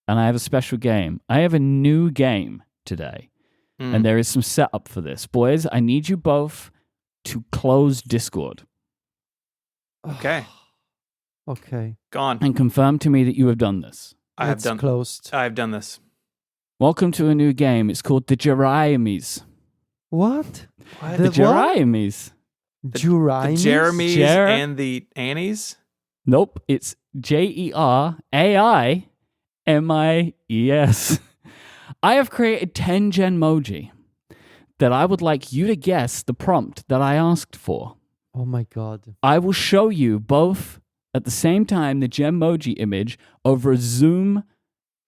and I have a special game. I have a new game today, and there is some setup for this. Boys, I need you both to close Discord. Okay. Okay. Gone. And confirm to me that you have done this. I have done this. Welcome to a new game. It's called the Jeremias. What? The Jeremias. The Jeremias? Jeremys and the Annies? Nope. It's Jeraimies. I have created 10 Genmoji that I would like you to guess the prompt that I asked for. Oh my God. I will show you both at the same time the Genmoji image over Zoom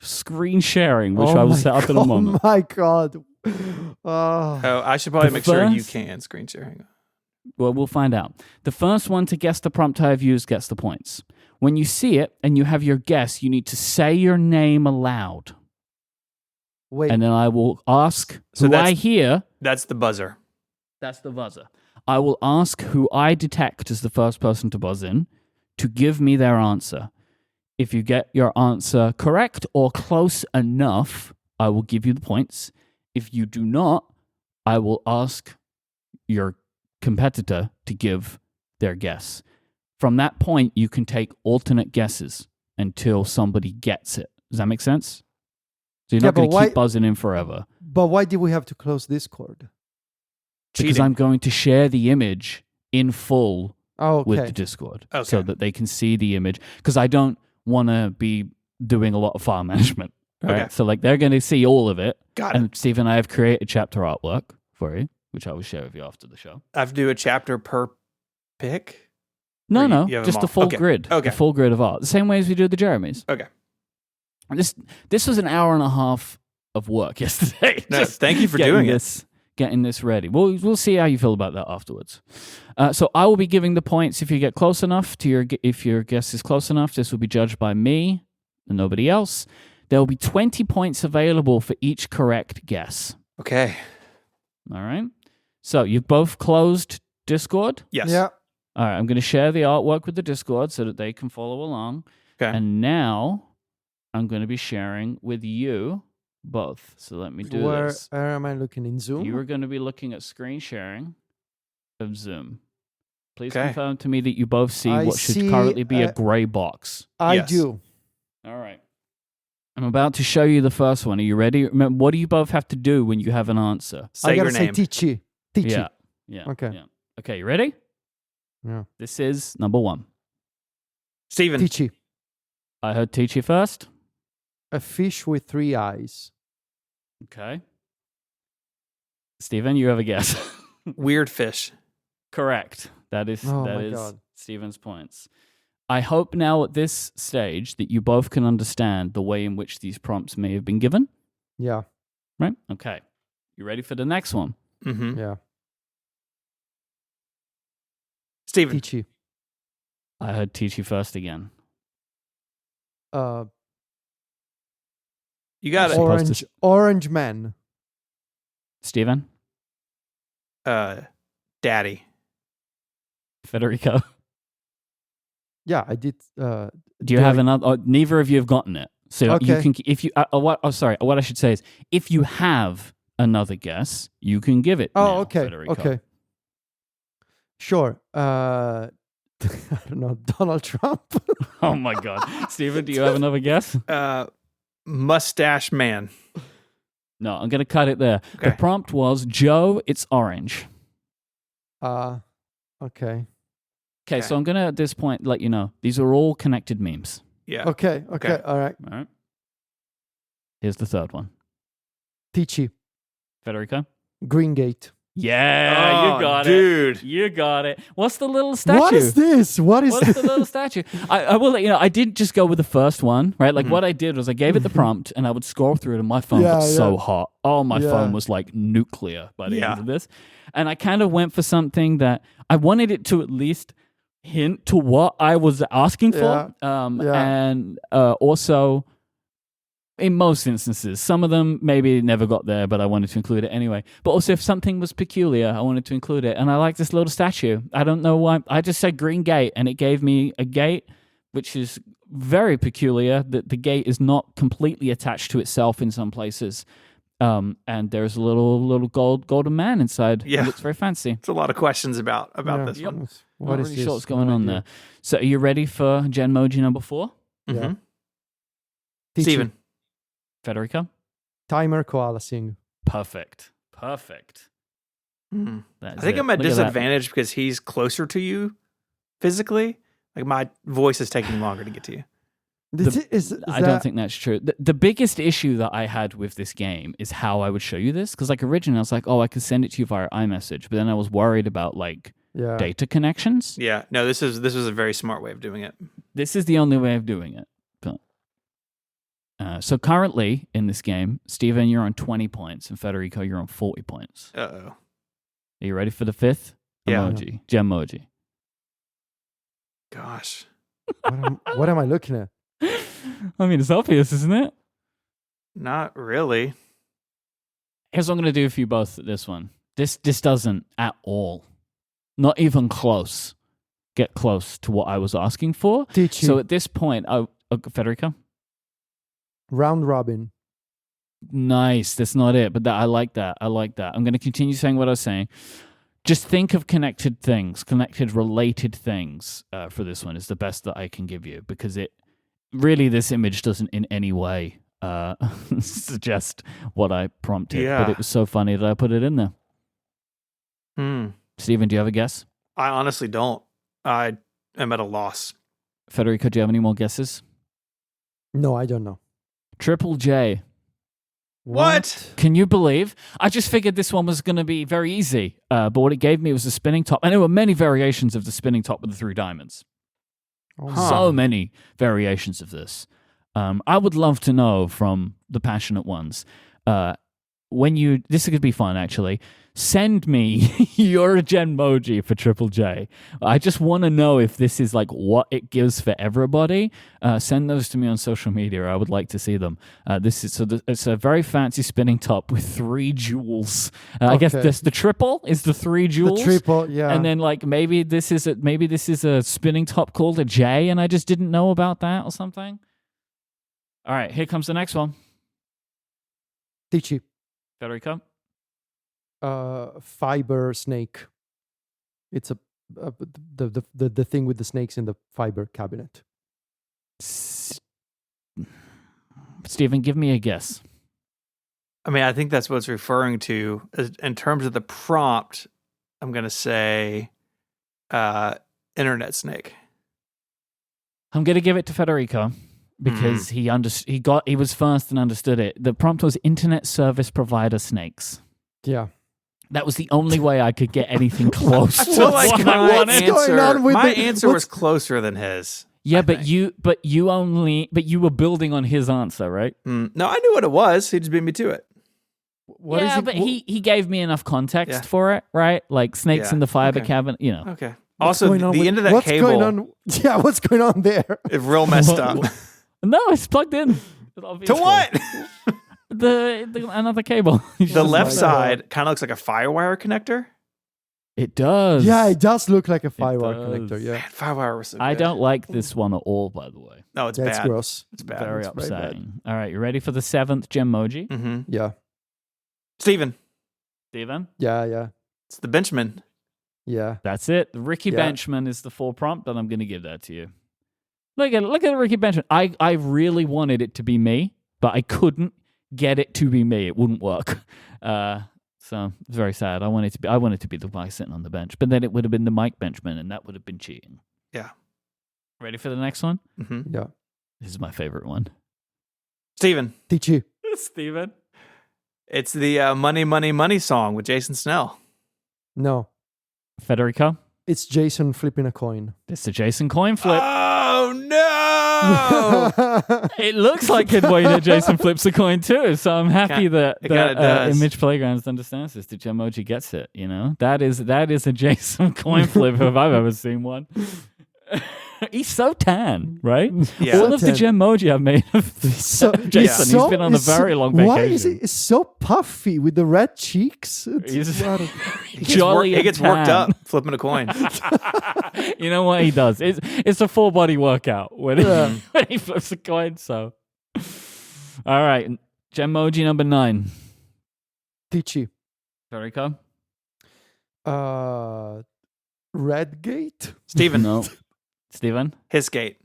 screen sharing, which I will set up in a moment. Oh my God. I should probably make sure you can screen share. Hang on. Well, we'll find out. The first one to guess the prompt I have used gets the points. When you see it and you have your guess, you need to say your name aloud. Wait. And then I will ask who I hear. That's the buzzer. That's the buzzer. I will ask who I detect as the first person to buzz in to give me their answer. If you get your answer correct or close enough, I will give you the points. If you do not, I will ask your competitor to give their guess. From that point, you can take alternate guesses until somebody gets it. Does that make sense? So you're not going to keep buzzing in forever. But why did we have to close Discord? Because I'm going to share the image in full with the Discord so that they can see the image. Because I don't want to be doing a lot of file management. Right? Okay. So they're going to see all of it. Got it. And Steve and I have created chapter artwork for you, which I will share with you after the show. I have to do a chapter per pick? No, just the full grid. Okay. The full grid of art. The same way as we do the Jeremys. Okay. This was an hour and a half of work yesterday. No, thank you for doing this. Getting this ready. We'll see how you feel about that afterwards. So I will be giving the points if you get close enough if your guess is close enough. This will be judged by me and nobody else. There will be 20 points available for each correct guess. Okay. All right. So you've both closed Discord? Yes. Yeah. All right. I'm going to share the artwork with the Discord so that they can follow along. Okay. And now I'm going to be sharing with you both. So let me do this. Where am I looking? In Zoom? You are going to be looking at screen sharing of Zoom. Please confirm to me that you both see what should currently be a gray box. I do. All right. I'm about to show you the first one. Are you ready? Remember, what do you both have to do when you have an answer? Say your name. Say Tichi. Yeah. Okay. Yeah. Okay, you ready? Yeah. This is number one. Steven. Tichi. I heard Tichi first. A fish with 3 eyes. Okay. Steven, you have a guess. Weird fish. Correct. That is God. Steven's points. I hope now at this stage that you both can understand the way in which these prompts may have been given. Yeah. Right? Okay. You ready for the next one? Mm-hmm. Yeah. Steven. Tichi. I heard Tichi first again. You got it. Orange man. Steven? Daddy. Federico? Yeah, I did. Do you have another? Neither of you have gotten it. So you can, if you, what I should say is, if you have another guess, you can give it. Oh, now, okay. Federico. Okay. Sure. I don't know. Donald Trump. Oh my God. Steven, do you have another guess? Mustache man. No, I'm going to cut it there. Okay. The prompt was, Joe, it's orange. Okay. Okay, so I'm going to, at this point, let you know, these are all connected memes. Yeah. Okay. All right. All right. Here's the third one. Tichi. Federico? Green Gate. Yeah, Oh, you got dude. it. You got it. What's the little statue? What is this? What is What's this? the little statue? I will let you know, I didn't just go with the first one, right? Like Mhm. what I did was I gave it the prompt and I would scroll through it and my phone Yeah, got so yeah. hot. Oh, my Yeah. phone was like nuclear by the Yeah. end of this. And I kind of went for something that I wanted it to at least hint to what I was asking for. Yeah. And also, in most instances, some of them maybe never got there, but I wanted to include it anyway. But also, if something was peculiar, I wanted to include it. And I like this little statue. I don't know why. I just said green gate, and it gave me a gate, which is very peculiar. That the gate is not completely attached to itself in some places. And there's a little golden man inside. Yeah. It looks very fancy. It's a lot of questions about Yeah. this one. What Not is really this? sure what's going No on idea. there. So, are you ready for Genmoji number 4? Yeah. Mhm. Teach Steven. you. Federico? Timer koala sing. Perfect. Mhm. That I is think it. I'm at Look that. disadvantage because he's closer to you physically. Like my voice is taking longer to get to you. I don't think that's true. The biggest issue that I had with this game is how I would show you this. Because like originally I was like, oh, I could send it to you via iMessage. But then I was worried about like Yeah. data connections. Yeah. No, this was a very smart way of doing it. This is the only way of doing it. But, so currently in this game, Steven, you're on 20 points. And Federico, you're on 40 points. Uh-oh. Are you ready for the 5th Yeah. emoji? Gemoji. Gosh. What am I looking at? I mean, it's obvious, isn't it? Not really. Here's what I'm going to do for you both at this one. This doesn't at all, not even close, get close to what I was asking for. Teach you. So at this point, Federico? Round robin. Nice. That's not it, but I like that. I'm going to continue saying what I was saying. Just think of connected things, connected related things for this one is the best that I can give you because this image doesn't in any way suggest what I prompted, Yeah. but it was so funny that I put it in there. Steven, do you have a guess? I honestly don't. I am at a loss. Federico, do you have any more guesses? No, I don't know. Triple J. What? Can you believe? I just figured this one was going to be very easy, but what it gave me was a spinning top. And there were many variations of the spinning top with the 3 diamonds. Oh, Huh. So many variations of this. I would love to know from the passionate ones. This could be fun, actually. Send me your Genmoji for Triple J. I just want to know if this is like what it gives for everybody. Send those to me on social media. I would like to see them. It's a very fancy spinning top with 3 jewels. I guess the triple is the 3 jewels. The triple, yeah. And then like maybe this is a spinning top called a J, and I just didn't know about that or something. All right, here comes the next one. Teach you. Federico. Fiber snake. It's the thing with the snakes in the fiber cabinet. Steven, give me a guess. I mean, I think that's what it's referring to. In terms of the prompt, I'm going to say internet snake. I'm going to give it to Federico because he was first and understood it. The prompt was internet service provider snakes. Yeah. That was the only way I could get anything close to feel like what I wanted. my answer was closer than his. Yeah, I but think. you were building on his answer, right? No, I knew what it was. He just beat me to it. But he gave me enough context for it, right? Like snakes in the fiber cabinet, you know. Okay. Also, the end of that what's cable going on? Yeah, what's going on there? is real messed up. No, it's plugged in. To what? The another cable. The left my side kind of looks like a firewire connector. It does. Yeah, it does look like a firewire does. connector. Yeah, Man, firewire was so good. I don't like this one at all, by the way. No, it's yeah, bad. it's gross. It's bad. Very It's very bad. upsetting. All right, you ready for the 7th Genmoji? Mm-hmm. Yeah, Steven, Steven? yeah. it's the Benchman. Yeah. That's it. Ricky Yeah. Benchman is the full prompt, and I'm going to give that to you. Look at Ricky Benchman. I really wanted it to be me, but I couldn't get it to be me. It wouldn't work. So it's very sad. I wanted to be the guy sitting on the bench, but then it would have been the Myke Benchman, and that would have been cheating. Yeah. Ready for the next one? Mm-hmm. Yeah. This is my favorite one. Steven, Teach you. Steven. it's the Money, Money, Money song with Jason Snell. No, Federico? it's Jason flipping a coin. It's the Jason coin flip. Oh no! It looks like Kid Wayne Jason flips a coin too, so I'm happy that Image Playgrounds understands this. The Gemoji gets it. That is a Jason coin flip if I've ever seen one. He's so tan, right? Yeah. All of the Gemoji I've made of Jason, he's been on a very long vacation. Why is it so puffy with the red cheeks? He's He gets worked up flipping a coin. You know what he does? It's a full body workout when he flips a coin. So, all right, Gemoji number 9. Tichy. Federico? Redgate? Steven. No. Steven? His gate.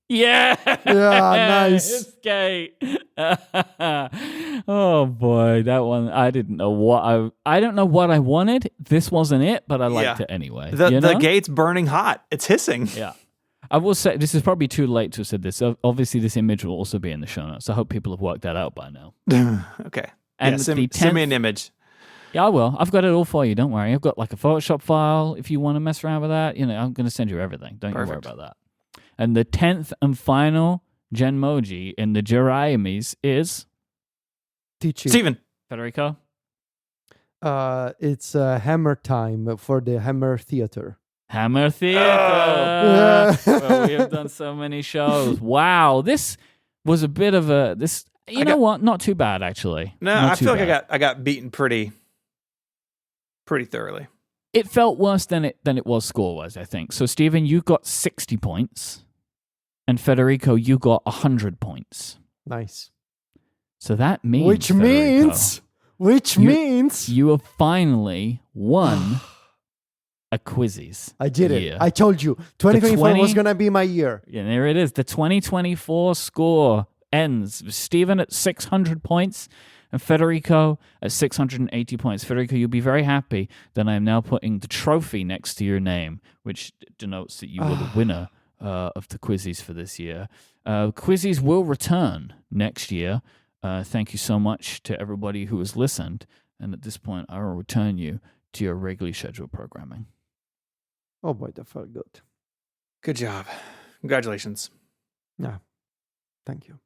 Yeah. Yeah, nice. His gate. Oh boy, that one I didn't know what I don't know what I wanted. This wasn't it, but I liked it anyway. The gate's burning hot. It's hissing. Yeah. I will say this is probably too late to have said this. So obviously, this image will also be in the show notes. I hope people have worked that out by now. Okay. And send me an image. Yeah, I will. I've got it all for you. Don't worry. I've got like a Photoshop file if you want to mess around with that. I'm going to send you everything. Don't you worry about that. And the 10th and final Genmoji in the Jiraiyamis is Tichy. Steven. Federico. It's Hammer Time for the Hammer Theater. Hammer Theater. Well, we have done so many shows. Wow, this was a bit of a what? Not too bad actually. No, I feel like I got beaten pretty thoroughly. It felt worse than it was score-wise, I think. So, Steven, you got 60 points, and Federico, you got 100 points. Nice. So that means, which means you have finally won a Quizzes. I did it. I told you, 2024 was gonna be my year. Yeah, there it is. The 2024 score ends. Steven at 600 points. And Federico at 680 points. Federico, you'll be very happy that I am now putting the trophy next to your name, which denotes that you were the winner of the Quizzes for this year. Quizzes will return next year. Thank you so much to everybody who has listened. And at this point, I will return you to your regularly scheduled programming. Oh boy, that felt good. Good job. Congratulations. Yeah. Thank you.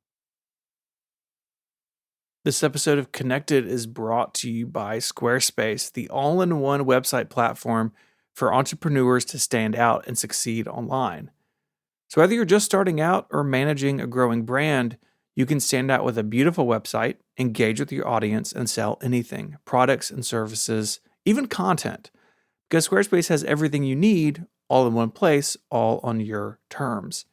This episode of Connected is brought to you by Squarespace, the all-in-one website platform for entrepreneurs to stand out and succeed online. So whether you're just starting out or managing a growing brand, you can stand out with a beautiful website, engage with your audience, and sell anything, products and services, even content. Because Squarespace has everything you need all in one place, all on your terms.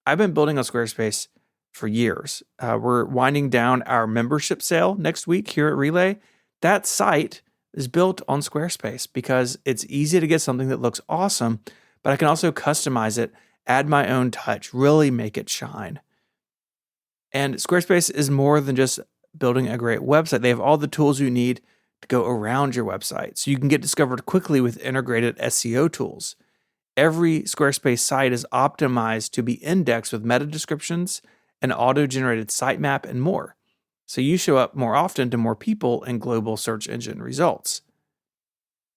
I've been building on Squarespace for years. We're winding down our membership sale next week here at Relay. That site is built on Squarespace because it's easy to get something that looks awesome, but I can also customize it, add my own touch, really make it shine. And Squarespace is more than just building a great website. They have all the tools you need to go around your website, so you can get discovered quickly with integrated SEO tools. Every Squarespace site is optimized to be indexed with meta descriptions, an auto-generated sitemap, and more. So you show up more often to more people in global search engine results.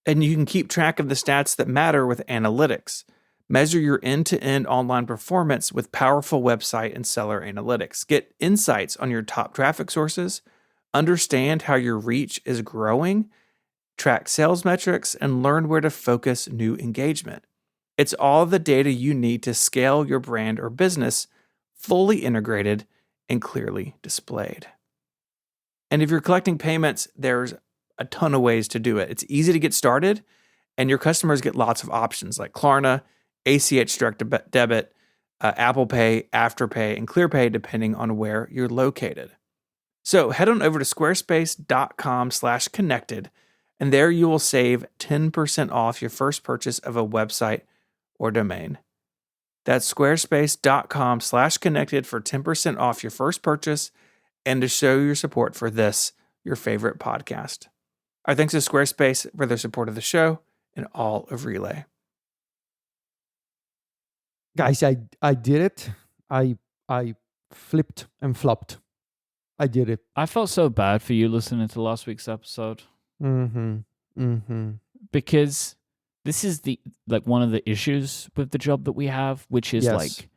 And you can keep track of the stats that matter with analytics. Measure your end-to-end online performance with powerful website and seller analytics. Get insights on your top traffic sources, understand how your reach is growing, track sales metrics, and learn where to focus new engagement. It's all the data you need to scale your brand or business, fully integrated and clearly displayed. And if you're collecting payments, there's a ton of ways to do it. It's easy to get started, and your customers get lots of options like Klarna, ACH direct debit, Apple Pay, Afterpay, and ClearPay, depending on where you're located. So head on over to squarespace.com/connected, and there you will save 10% off your first purchase of a website or domain. That's squarespace.com/connected for 10% off your first purchase and to show your support for this, your favorite podcast. Our thanks to Squarespace for their support of the show and all of Relay. Guys, I did it. I flipped and flopped. I did it. I felt so bad for you listening to last week's episode. because this is one of the issues with the job that we have, which is Yes. like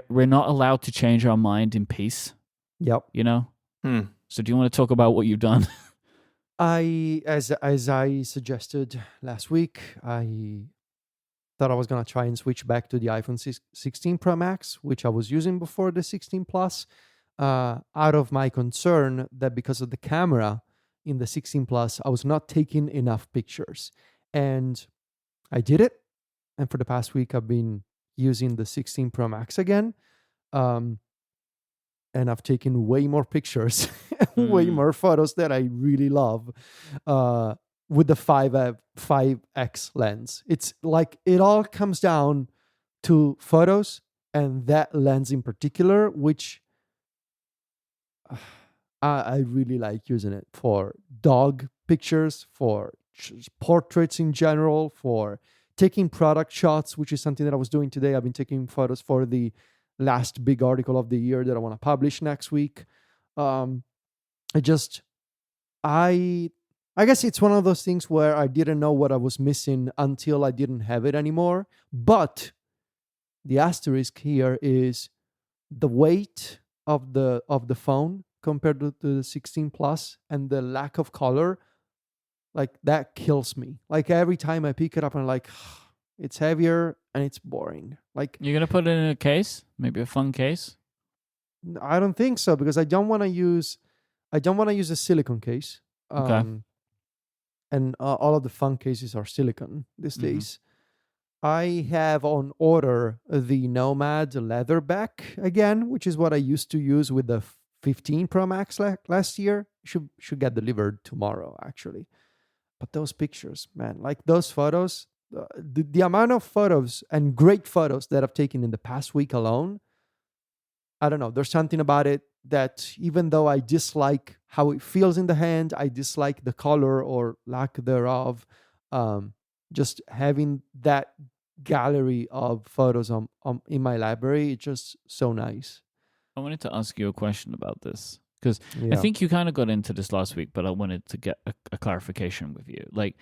we're not allowed to change our mind in peace. Yep. You know. Hmm. So do you want to talk about what you've done? As I suggested last week, I thought I was gonna try and switch back to the iPhone 16 Pro Max, which I was using before the 16 Plus, out of my concern that because of the camera in the 16 Plus, I was not taking enough pictures, and I did it. And for the past week, I've been using the 16 Pro Max again. And I've taken way more pictures, way more photos that I really love with the 5x lens. It's like it all comes down to photos and that lens in particular, which I really like using it for dog pictures, for portraits in general, for taking product shots, which is something that I was doing today. I've been taking photos for the last big article of the year that I want to publish next week. I guess it's one of those things where I didn't know what I was missing until I didn't have it anymore. But the asterisk here is the weight of the phone compared to the 16 Plus and the lack of color. Like that kills me. Like every time I pick it up, I'm like, it's heavier and it's boring. Like You're gonna put it in a case, maybe a fun case. I don't think so because I don't want to use a silicone case. Okay. And all of the phone cases are silicone these days. I have on order the Nomad leather back again, which is what I used to use with the 15 Pro Max last year. Should get delivered tomorrow actually. But those pictures, man, like those photos, the amount of photos and great photos that I've taken in the past week alone, I don't know. There's something about it that even though I dislike how it feels in the hand, I dislike the color or lack thereof, just having that gallery of photos in my library, it's just so nice. I wanted to ask you a question about this because I Yeah. think you kind of got into this last week, but I wanted to get a clarification with you. Like,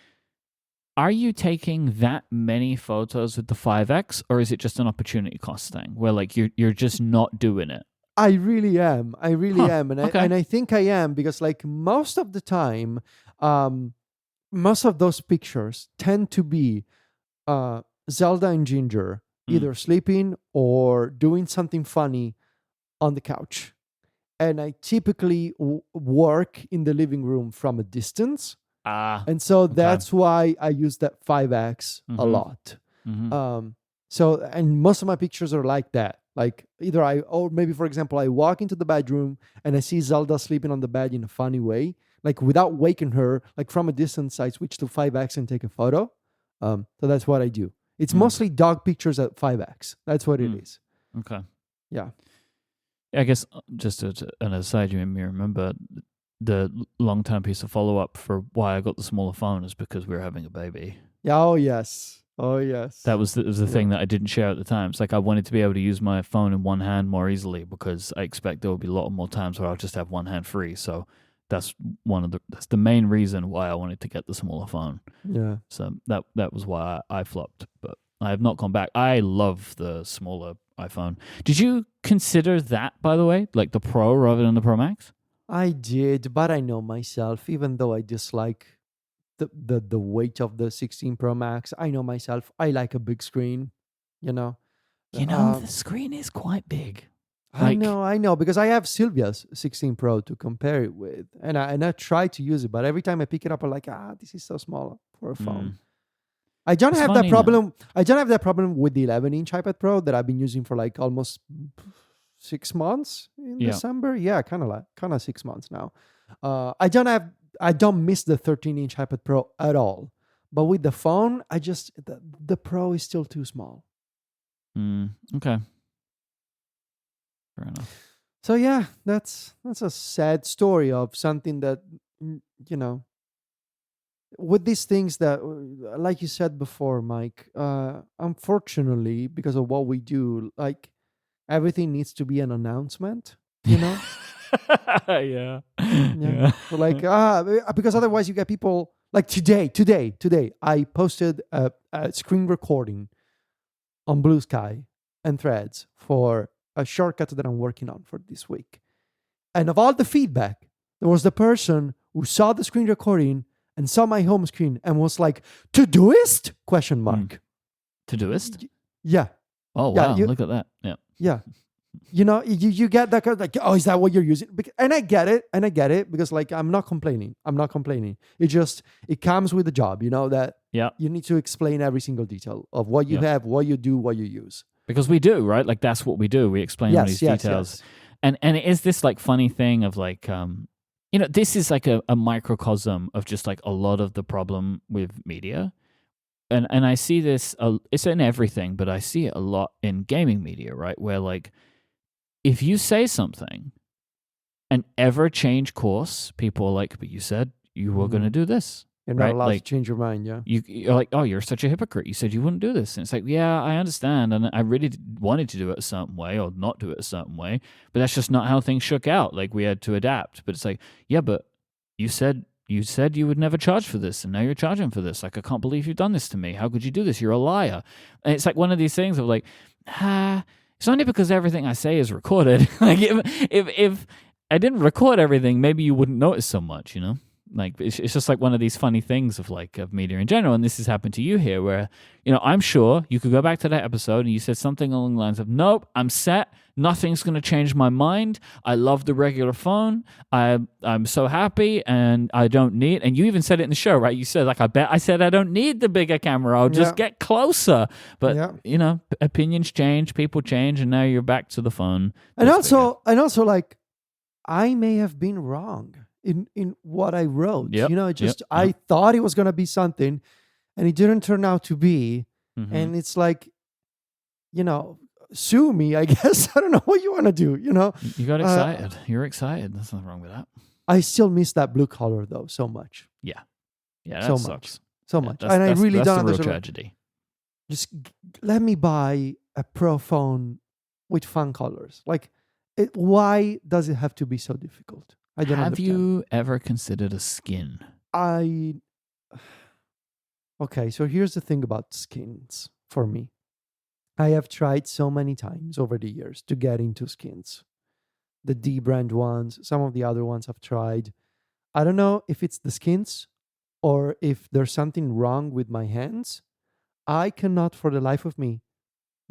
are you taking that many photos with the 5X, or is it just an opportunity cost thing where like you're just not doing it? I really am. And okay. I think I am because like most of the time, most of those pictures tend to be Zelda and Ginger either sleeping or doing something funny on the couch. And I typically work in the living room from a distance. And so that's why I use that 5X a lot. So, and most of my pictures are like that. Like either or maybe for example, I walk into the bedroom and I see Zelda sleeping on the bed in a funny way, like without waking her, like from a distance, I switch to 5X and take a photo. So that's what I do. It's mostly dog pictures at 5X. That's what it is. Okay. Yeah. I guess just an aside, you made me remember the long-term piece of follow-up for why I got the smaller phone is because we were having a baby. Yeah. Oh, yes. Oh, yes. That was the thing that I didn't share at the time. It's like I wanted to be able to use my phone in one hand more easily because I expect there will be a lot more times where I'll just have one hand free. So that's the main reason why I wanted to get the smaller phone. Yeah. So that was why I flopped, but I have not gone back. I love the smaller iPhone. Did you consider that, by the way, like the Pro rather than the Pro Max? I did, but I know myself, even though I dislike the weight of the 16 Pro Max, I know myself, I like a big screen, you know. The screen is quite big. I know, because I have Sylvia's 16 Pro to compare it with, and I try to use it, but every time I pick it up, I'm like, this is so small for a phone. I don't have that problem. I don't have that problem with the 11-inch iPad Pro that I've been using for like almost 6 months in December. Yeah, kind of 6 months now. I don't miss the 13-inch iPad Pro at all. But with the phone, the Pro is still too small. Okay. Fair enough. So yeah, that's a sad story of something that, you know, with these things that, like you said before, Myke, unfortunately, because of what we do, like everything needs to be an announcement, you know? Yeah. So like, because otherwise you get people Like today, I posted a screen recording on Blue Sky and Threads for a shortcut that I'm working on for this week. And of all the feedback, there was the person who saw the screen recording and saw my home screen and was like, "Todoist?" Question mark. Todoist? Yeah. Oh, Yeah, wow. Look at that. Yeah. Yeah. You get that kind of like, oh, is that what you're using? And I get it because like I'm not complaining. It comes with the job, that Yeah. you need to explain every single detail of what you have, what you do, what you use. Because we do, right? Like that's what we do. We explain all these details. Yes. And it is this like funny thing of like, this is like a microcosm of just like a lot of the problem with media. And I see this, it's in everything, but I see it a lot in gaming media, right? Where like, if you say something and ever change course, people are like, but you said you were going to do this. You're not right? allowed Like, to change your mind, yeah. You're like, oh, you're such a hypocrite. You said you wouldn't do this. And it's like, yeah, I understand. And I really wanted to do it a certain way or not do it a certain way. But that's just not how things shook out. Like, we had to adapt. But it's like, yeah, but you said you would never charge for this. And now you're charging for this. Like, I can't believe you've done this to me. How could you do this? You're a liar. And it's like one of these things of like, it's only because everything I say is recorded. Like, if I didn't record everything, maybe you wouldn't notice so much, Like, it's just like one of these funny things of like of media in general. And this has happened to you here where, I'm sure you could go back to that episode and you said something along the lines of, nope, I'm set. Nothing's going to change my mind. I love the regular phone. I'm so happy and I don't need, and you even said it in the show, right? You said like, I said, I don't need the bigger camera. I'll just get closer. But, opinions change, people change, and now you're back to the phone. And also like, I may have been wrong in what I wrote. I thought it was going to be something and it didn't turn out to be. Mm-hmm. And it's like, sue me, I guess. I don't know what you want to do, You got excited. You're excited. There's nothing wrong with that. I still miss that blue color though so much. Yeah. Yeah, that so sucks. Much. And I really don't understand. That's the real tragedy. Just let me buy a Pro phone with fun colors. Like, why does it have to be so difficult? I don't understand. Have you ever considered a skin? Okay, so here's the thing about skins for me. I have tried so many times over the years to get into skins. The D brand ones, some of the other ones I've tried. I don't know if it's the skins or if there's something wrong with my hands. I cannot for the life of me,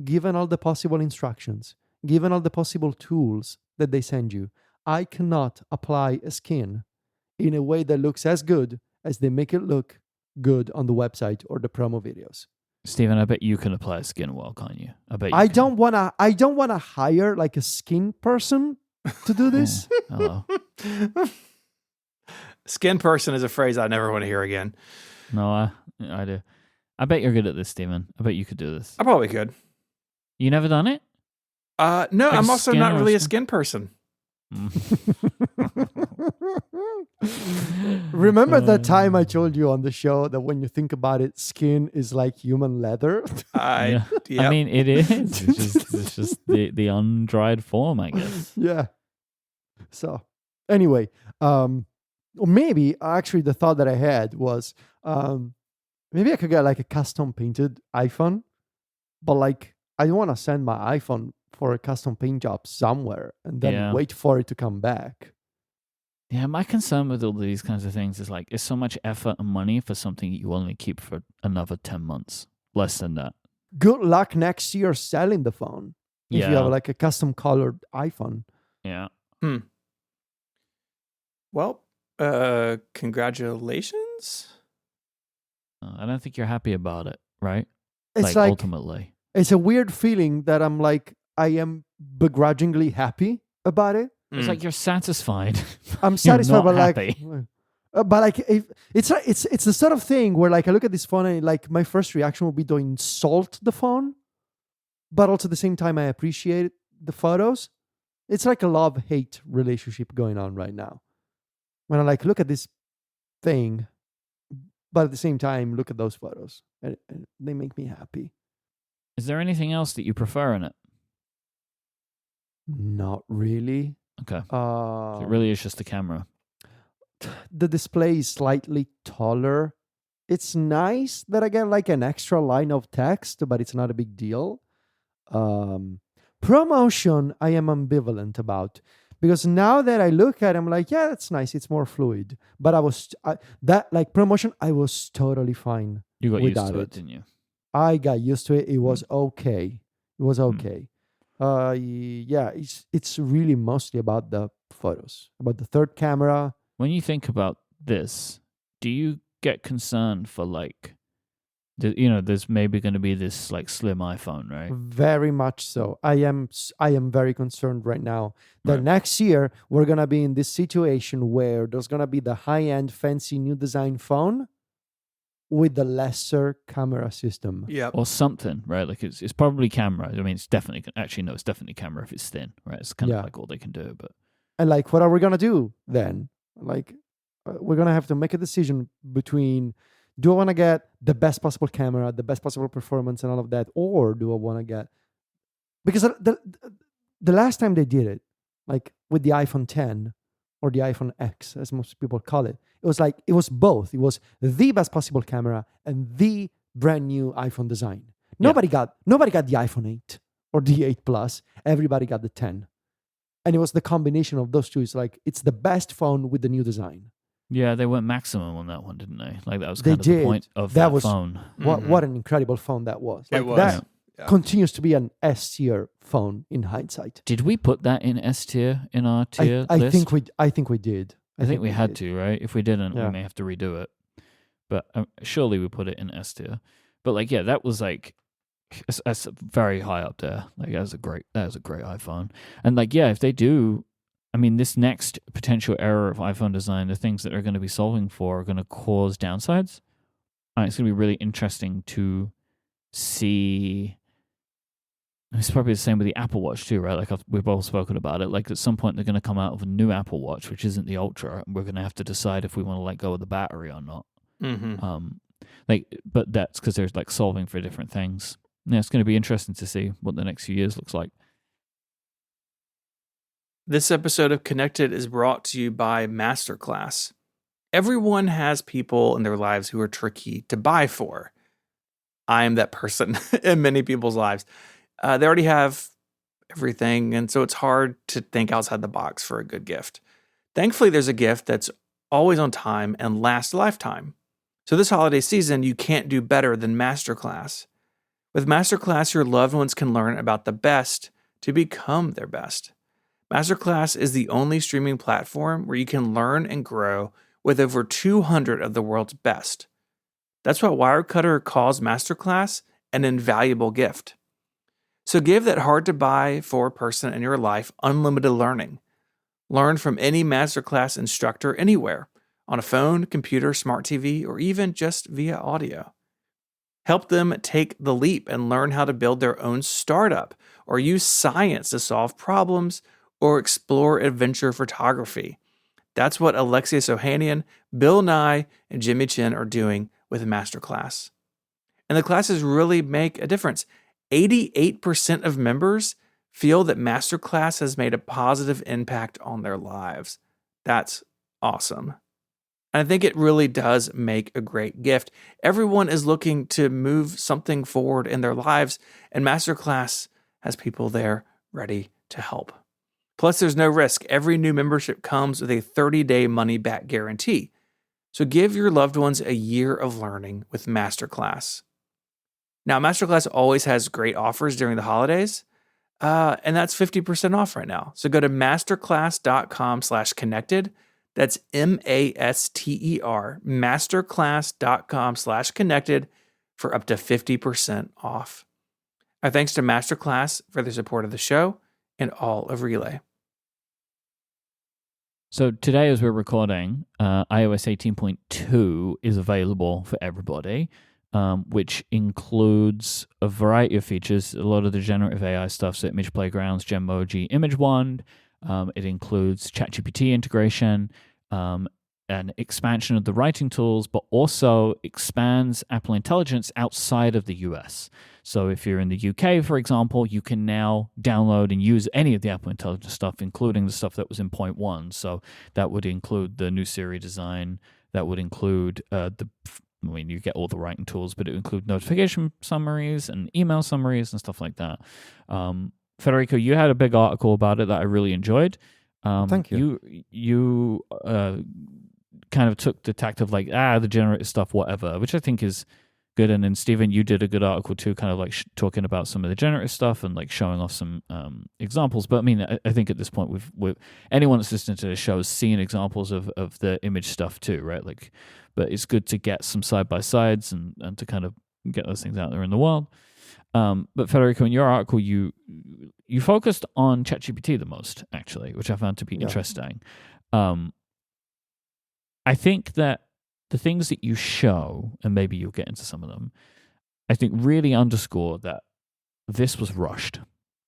given all the possible instructions, given all the possible tools that they send you, I cannot apply a skin in a way that looks as good as they make it look good on the website or the promo videos. Steven, I bet you can apply a skin well, can't you? I don't wanna hire like a skin person to do this. Hello. Skin person is a phrase I never want to hear again. No, I do. I bet you're good at this, Steven. I bet you could do this. I probably could. You never done it? No, like I'm also not really a skin person. Remember that time I told you on the show that when you think about it, skin is like human leather? I mean, it is. It's just the undried form, I guess. Yeah. So, anyway, maybe actually the thought that I had was maybe I could get like a custom painted iPhone, but like I don't want to send my iPhone for a custom paint job somewhere and then wait for it to come back. Yeah, my concern with all these kinds of things is like, it's so much effort and money for something you only keep for another 10 months. Less than that. Good luck next year selling the phone. If you have like a custom colored iPhone. Yeah. Well, congratulations. I don't think you're happy about it, right? It's like ultimately. It's a weird feeling that I'm like, I am begrudgingly happy about it. It's like you're satisfied. I'm satisfied, but happy. if it's the sort of thing where like I look at this phone and like my first reaction will be to insult the phone, but also at the same time I appreciate the photos. It's like a love-hate relationship going on right now. When I like look at this thing, but at the same time look at those photos, and they make me happy. Is there anything else that you prefer in it? Not really. Okay. So it really is just the camera. the display is slightly taller. It's nice that I get like an extra line of text, but it's not a big deal. Promotion, I am ambivalent about, because now that I look at it, I'm like, yeah, that's nice. It's more fluid. But that like promotion, I was totally fine. You got used without to it, it. didn't you? I got used to it. It was okay. It was okay. Yeah, it's really mostly about the photos, about the third camera. When you think about this, do you get concerned for like, there's maybe going to be this like slim iPhone, right? Very much so. I am very concerned right now that Right. next year we're gonna be in this situation where there's gonna be the high-end, fancy new design phone with the lesser camera system. Yep. Or something, right? Like it's probably camera. I mean, it's definitely it's definitely camera if it's thin, right? It's kind Yeah. of like all they can do, but And like, what are we gonna do then? Like, we're gonna have to make a decision between: do I want to get the best possible camera, the best possible performance, and all of that, or do I want to get, because the last time they did it, like with the iPhone 10 or the iPhone X, as most people call it, it was both. It was the best possible camera and the brand new iPhone design. Nobody got the iPhone 8 or the 8 Plus. Everybody got the 10. And it was the combination of those two. It's like, it's the best phone with the new design. yeah, they went maximum on that one, didn't they? Like that was They kind of the did. point of That that was- phone. What an incredible phone that was. It Like, was. that Yeah. continues to be an S tier phone in hindsight. Did we put that in S tier in our tier I list? think we did. I think we had did. to, right? If we didn't, Yeah. we may have to redo it. But surely we put it in S tier. But like, yeah, that was like that's very high up there. Like that was a great iPhone. And like, yeah, if they do, I mean, this next potential era of iPhone design, the things that they're going to be solving for are going to cause downsides. And it's going to be really interesting to see. It's probably the same with the Apple Watch too, right? Like we've all spoken about it. Like at some point they're going to come out with a new Apple Watch, which isn't the Ultra, and we're going to have to decide if we want to let go of the battery or not. Mm-hmm. But that's because they're like solving for different things. Yeah, it's going to be interesting to see what the next few years looks like. This episode of Connected is brought to you by Masterclass. Everyone has people in their lives who are tricky to buy for. I am that person in many people's lives. They already have everything, and so it's hard to think outside the box for a good gift. Thankfully, there's a gift that's always on time and lasts a lifetime. So this holiday season, you can't do better than Masterclass. With Masterclass, your loved ones can learn about the best to become their best. Masterclass is the only streaming platform where you can learn and grow with over 200 of the world's best. That's what Wirecutter calls Masterclass an invaluable gift. So give that hard-to-buy-for person in your life unlimited learning. Learn from any Masterclass instructor anywhere, on a phone, computer, smart TV, or even just via audio. Help them take the leap and learn how to build their own startup, or use science to solve problems, or explore adventure photography. That's what Alexius Ohanian, Bill Nye, and Jimmy Chin are doing with Masterclass. And the classes really make a difference. 88% of members feel that Masterclass has made a positive impact on their lives. That's awesome. And I think it really does make a great gift. Everyone is looking to move something forward in their lives, and Masterclass has people there ready to help. Plus, there's no risk. Every new membership comes with a 30-day money-back guarantee. So give your loved ones a year of learning with Masterclass. Now, Masterclass always has great offers during the holidays, and that's 50% off right now. So go to masterclass.com/connected. That's MASTER, masterclass.com/connected for up to 50% off. Our thanks to Masterclass for their support of the show and all of Relay. So today, as we're recording, iOS 18.2 is available for everybody, which includes a variety of features, a lot of the generative AI stuff, so Image Playgrounds, Genmoji, Image Wand. It includes ChatGPT integration. an expansion of the writing tools, but also expands Apple Intelligence outside of the US. So if you're in the UK, for example, you can now download and use any of the Apple Intelligence stuff, including the stuff that was in 0.1. So that would include the new Siri design. That would include you get all the writing tools, but it would include notification summaries and email summaries and stuff like that. Federico, you had a big article about it that I really enjoyed. Thank you. You kind of took the tact of like, the generative stuff, whatever, which I think is good. And then Stephen, you did a good article too, kind of like talking about some of the generative stuff and like showing off some examples. But I mean, I think at this point, we've anyone that's listening to the show has seen examples of the image stuff too, right? Like, but it's good to get some side by sides and to kind of get those things out there in the world. But Federico, in your article, you focused on ChatGPT the most, actually, which I found to be interesting. I think that the things that you show, and maybe you'll get into some of them, I think really underscore that this was rushed.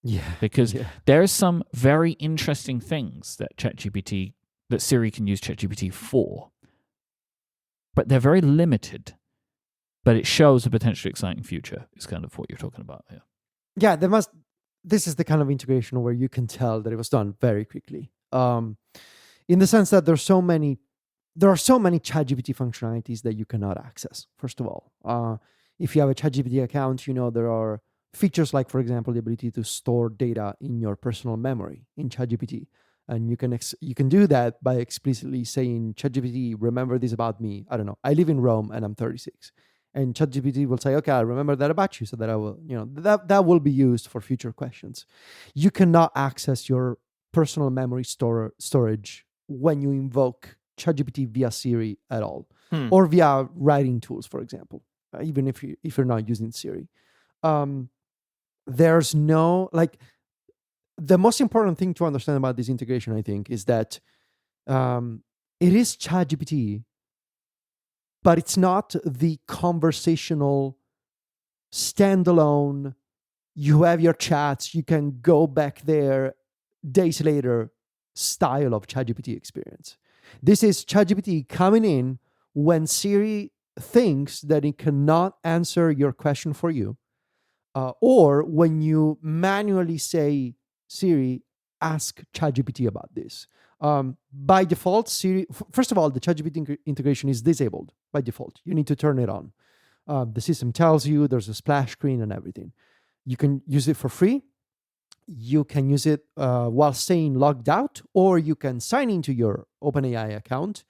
Yeah. Because there are some very interesting things that Siri can use ChatGPT for, but they're very limited. But it shows a potentially exciting future, is kind of what you're talking about here. Yeah, this is the kind of integration where you can tell that it was done very quickly. In the sense that there are so many ChatGPT functionalities that you cannot access, first of all. If you have a ChatGPT account, there are features like, for example, the ability to store data in your personal memory in ChatGPT. And you can do that by explicitly saying, ChatGPT, remember this about me. I don't know. I live in Rome and I'm 36. And ChatGPT will say, okay, I remember that about you, so that I will, that will be used for future questions. You cannot access your personal memory storage when you invoke ChatGPT via Siri at all, or via writing tools, for example, even if you're not using Siri. There's no, the most important thing to understand about this integration, I think, is that it is ChatGPT, but it's not the conversational, standalone, you have your chats, you can go back there days later style of ChatGPT experience. This is ChatGPT coming in when Siri thinks that it cannot answer your question for you, or when you manually say, Siri, ask ChatGPT about this. By default, Siri, first of all, the ChatGPT integration is disabled by default. You need to turn it on. The system tells you there's a splash screen and everything. You can use it for free. You can use it while staying logged out, or you can sign into your OpenAI account.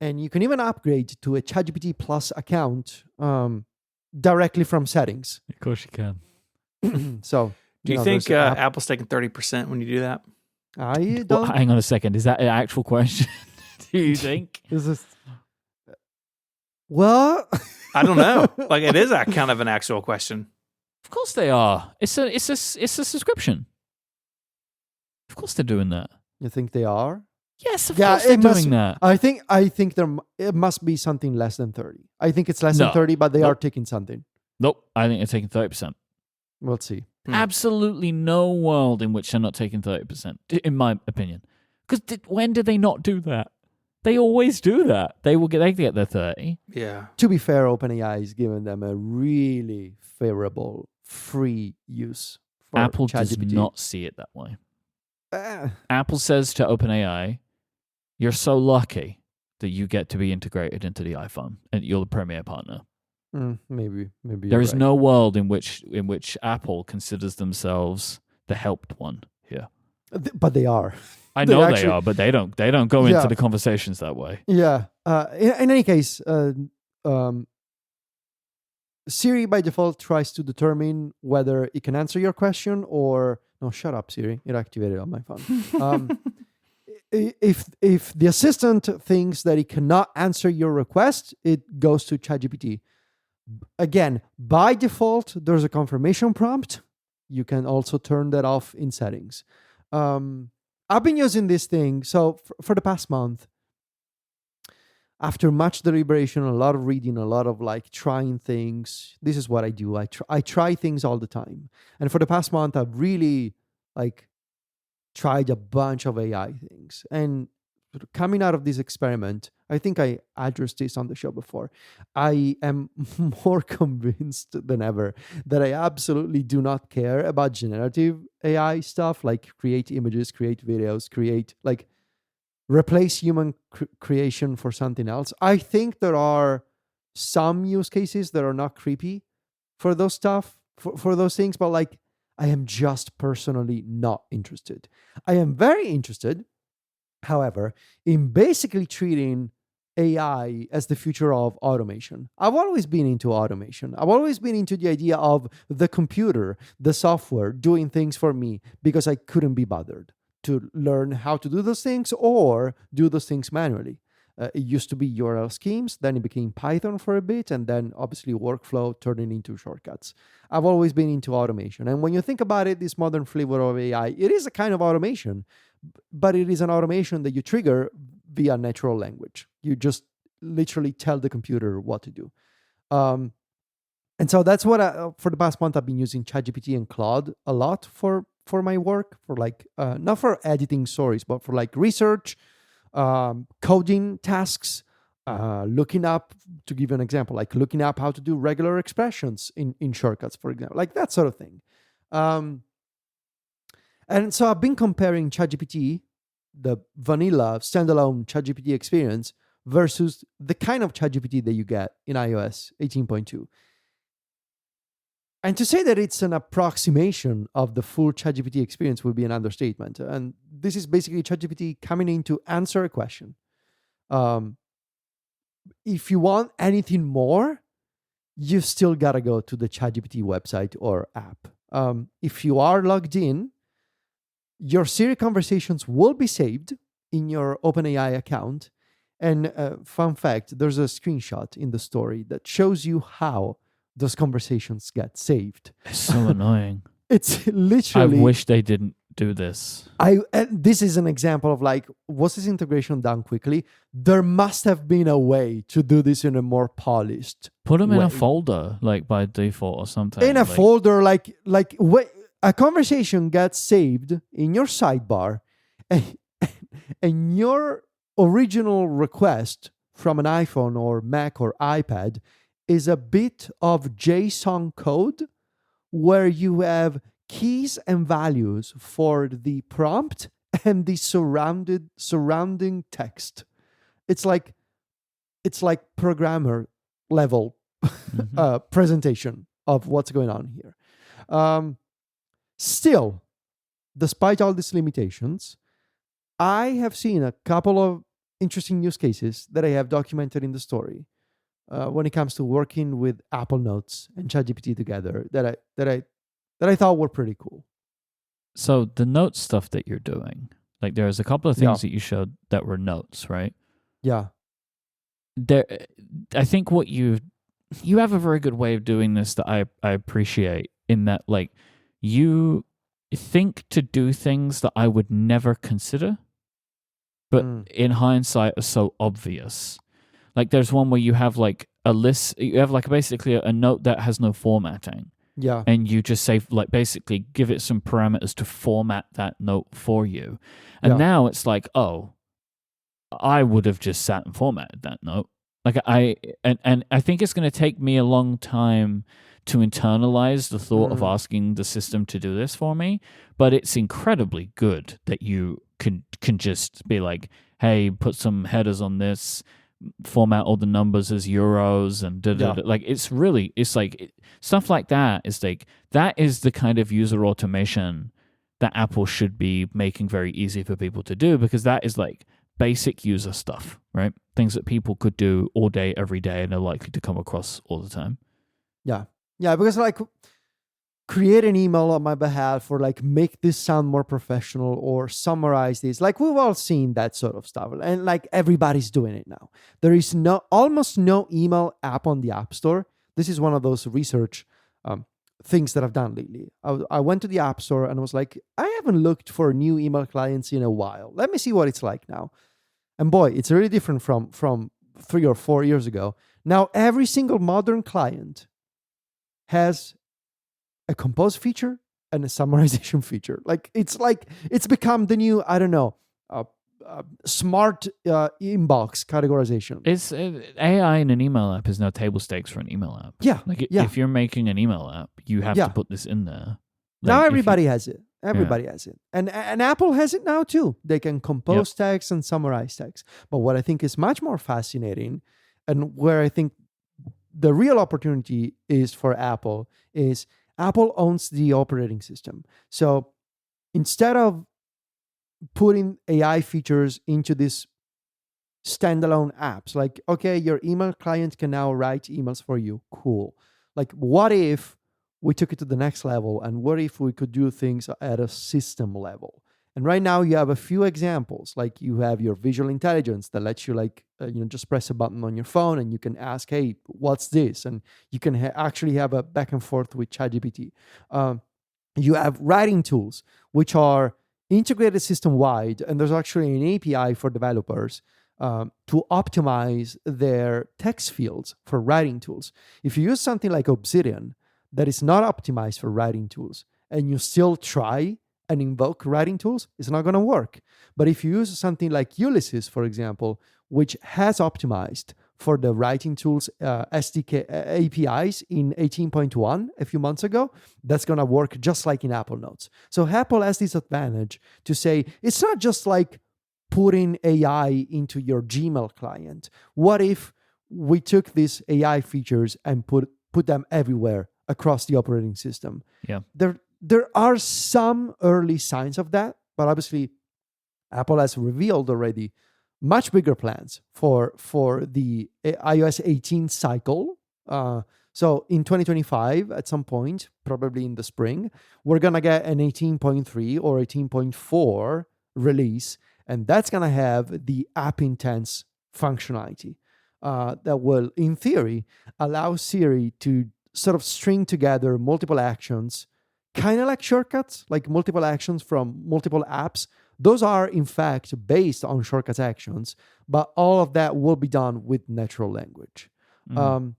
And you can even upgrade to a ChatGPT Plus account directly from settings. Of course you can. So, do you think Apple's taking 30% when you do that? I don't. Well, hang on a second. Is that an actual question? Do you think? Is this? Well, I don't know. It is a kind of an actual question. Of course they are. It's a subscription. Of course they're doing that. You think they are? Yes, of course they're doing that. I think it must be something less than 30. I think it's less than 30, but they are taking something. Nope. I think they're taking 30%. We'll see. Absolutely no world in which they're not taking 30%, in my opinion. Because when did they not do that? They always do that. They get their 30. Yeah. To be fair, OpenAI is giving them a really favorable free use for Apple ChatGPT. does not see it that way. Apple says to OpenAI, you're so lucky that you get to be integrated into the iPhone and you're the premier partner. Maybe there is no world in which Apple considers themselves the helped one here. But they are. I know they are, but they don't go into the conversations that way. Yeah. In any case, Siri by default tries to determine whether it can answer your question or no. Shut up, Siri. It activated on my phone. If the assistant thinks that it cannot answer your request, it goes to ChatGPT. Again, by default, there's a confirmation prompt. You can also turn that off in settings. I've been using this thing. So for the past month, after much deliberation, a lot of reading, a lot of trying things, this is what I do. I try things all the time. And for the past month, I've really tried a bunch of AI things. And coming out of this experiment, I think I addressed this on the show before. I am more convinced than ever that I absolutely do not care about generative AI stuff, like create images, create videos, create like replace human creation for something else. I think there are some use cases that are not creepy for those stuff, for those things, but like I am just personally not interested. I am very interested, however, in basically treating AI as the future of automation. I've always been into automation. I've always been into the idea of the computer, the software doing things for me because I couldn't be bothered to learn how to do those things or do those things manually. It used to be URL schemes, then it became Python for a bit, and then obviously workflow turning into shortcuts. I've always been into automation. And when you think about it, this modern flavor of AI, it is a kind of automation, but it is an automation that you trigger via natural language. You just literally tell the computer what to do. And so that's what for the past month I've been using ChatGPT and Claude a lot for my work, for like not for editing stories, but for like research, coding tasks, looking up, to give you an example, like looking up how to do regular expressions in shortcuts, for example, like that sort of thing. And so I've been comparing ChatGPT, the vanilla standalone ChatGPT experience, versus the kind of ChatGPT that you get in iOS 18.2. And to say that it's an approximation of the full ChatGPT experience would be an understatement. And this is basically ChatGPT coming in to answer a question. If you want anything more, you still got to go to the ChatGPT website or app. If you are logged in, your Siri conversations will be saved in your OpenAI account. And fun fact, there's a screenshot in the story that shows you how those conversations get saved. It's so annoying. It's literally... I wish they didn't do this. And this is an example of like, was this integration done quickly? There must have been a way to do this in a more polished Put them way. in a folder, like by default or something. In a folder, like a conversation gets saved in your sidebar, and your original request from an iPhone or Mac or iPad is a bit of JSON code where you have keys and values for the prompt and the surrounding text. It's like programmer level presentation of what's going on here. Still, despite all these limitations, I have seen a couple of interesting use cases that I have documented in the story when it comes to working with Apple Notes and ChatGPT together that I thought were pretty cool. So the notes stuff that you're doing, like there's a couple of things that you showed that were notes, right? Yeah. I think what you have a very good way of doing this that I appreciate, in that like you think to do things that I would never consider, but in hindsight are so obvious. Like there's one where you have like a list, you have like basically a note that has no formatting. Yeah. And you just say, like, basically give it some parameters to format that note for you. And now it's like, oh, I would have just sat and formatted that note. Like I think it's going to take me a long time to internalize the thought of asking the system to do this for me, but it's incredibly good that you can just be like, hey, put some headers on this, format all the numbers as euros, and like it's like stuff like that is like, that is the kind of user automation that Apple should be making very easy for people to do, because that is like basic user stuff, right? Things that people could do all day, every day, and are likely to come across all the time. Yeah, because like create an email on my behalf, or like make this sound more professional, or summarize this. Like we've all seen that sort of stuff, and like everybody's doing it now. There is almost no email app on the App Store. This is one of those research things that I've done lately. I went to the App Store and was like, I haven't looked for new email clients in a while. Let me see what it's like now. And boy, it's really different from 3 or 4 years ago. Now every single modern client has a compose feature and a summarization feature. Like it's become the new, I don't know, smart inbox categorization. It's AI in an email app is now table stakes for an email app. Yeah, Like yeah. if you're making an email app, you have Yeah. to put this in there. Now Like, if everybody has it. Everybody has it. And Apple has it now too. They can compose text and summarize text. But what I think is much more fascinating, and where I think the real opportunity is for Apple, is Apple owns the operating system. So instead of putting AI features into these standalone apps, like, okay, your email client can now write emails for you. Cool. Like, what if we took it to the next level, and what if we could do things at a system level? And right now you have a few examples, like you have your visual intelligence that lets you just press a button on your phone and you can ask, hey, what's this? And you can actually have a back and forth with ChatGPT. You have writing tools, which are integrated system wide, and there's actually an API for developers to optimize their text fields for writing tools. If you use something like Obsidian that is not optimized for writing tools, and you still try and invoke writing tools, it's not going to work. But if you use something like Ulysses, for example, which has optimized for the writing tools SDK APIs in 18.1 a few months ago, that's going to work just like in Apple Notes. So Apple has this advantage to say, it's not just like putting AI into your Gmail client. What if we took these AI features and put them everywhere across the operating system? Yeah. There are some early signs of that, but obviously Apple has revealed already much bigger plans for the iOS 18 cycle. So in 2025, at some point, probably in the spring, we're going to get an 18.3 or 18.4 release, and that's going to have the app intense functionality that will, in theory, allow Siri to sort of string together multiple actions, kind of like shortcuts, like multiple actions from multiple apps. Those are, in fact, based on shortcuts actions, but all of that will be done with natural language. And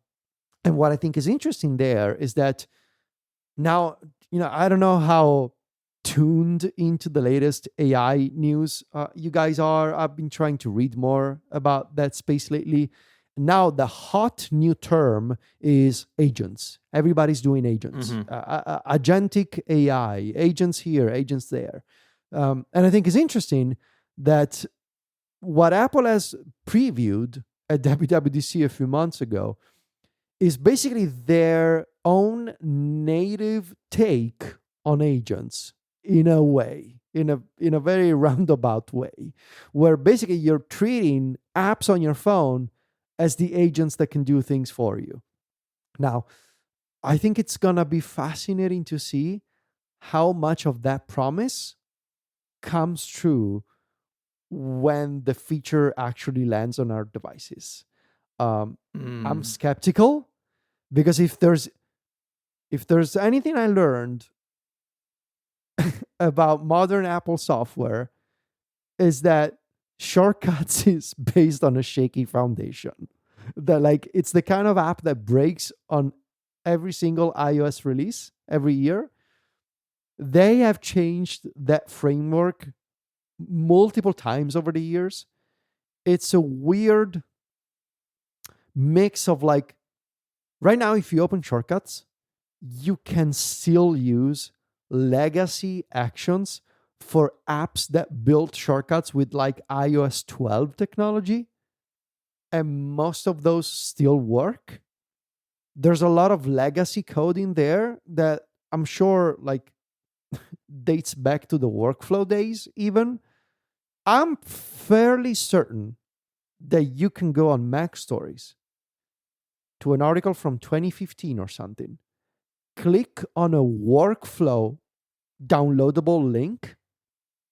what I think is interesting there is that now, I don't know how tuned into the latest AI news you guys are. I've been trying to read more about that space lately. Now, the hot new term is agents. Everybody's doing agents. Agentic AI, agents here, agents there. And I think it's interesting that what Apple has previewed at WWDC a few months ago is basically their own native take on agents in a way, in a very roundabout way, where basically you're treating apps on your phone as the agents that can do things for you. Now, I think it's going to be fascinating to see how much of that promise comes true when the feature actually lands on our devices. I'm skeptical, because if there's anything I learned about modern Apple software, is that shortcuts is based on a shaky foundation. That it's the kind of app that breaks on every single iOS release every year. They have changed that framework multiple times over the years. It's a weird mix of right now, if you open shortcuts, you can still use legacy actions for apps that build shortcuts with iOS 12 technology. And most of those still work. There's a lot of legacy code in there that I'm sure dates back to the workflow days even. I'm fairly certain that you can go on Mac Stories to an article from 2015 or something, click on a workflow downloadable link,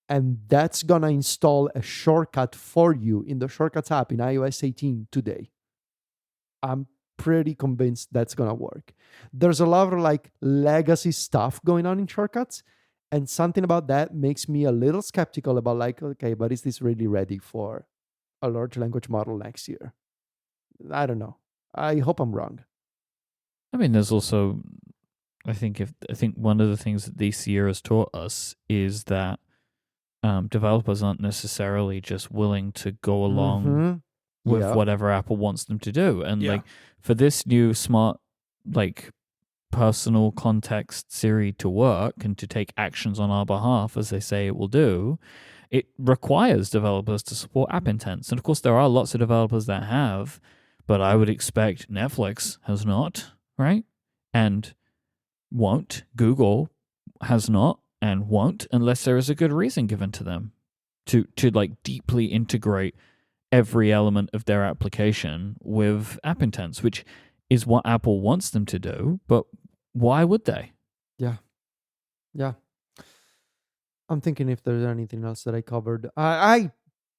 and that's going to install a shortcut for you in the Shortcuts app in iOS 18 today. I'm pretty convinced that's going to work. There's a lot of legacy stuff going on in Shortcuts, and something about that makes me a little skeptical about okay, but is this really ready for a large language model next year? I don't know. I hope I'm wrong. I mean, there's also, I think one of the things that this year has taught us is that developers aren't necessarily just willing to go along Mhm. with Yeah. whatever Apple wants them to do. And Yeah. like for this new smart, like personal context Siri to work and to take actions on our behalf as they say it will do, it requires developers to support app intents. And of course, there are lots of developers that have, but I would expect Netflix has not, right? And won't. Google has not and won't unless there is a good reason given to them to like deeply integrate every element of their application with app intents, which is what Apple wants them to do. But why would they? Yeah. I'm thinking if there's anything else that I covered. I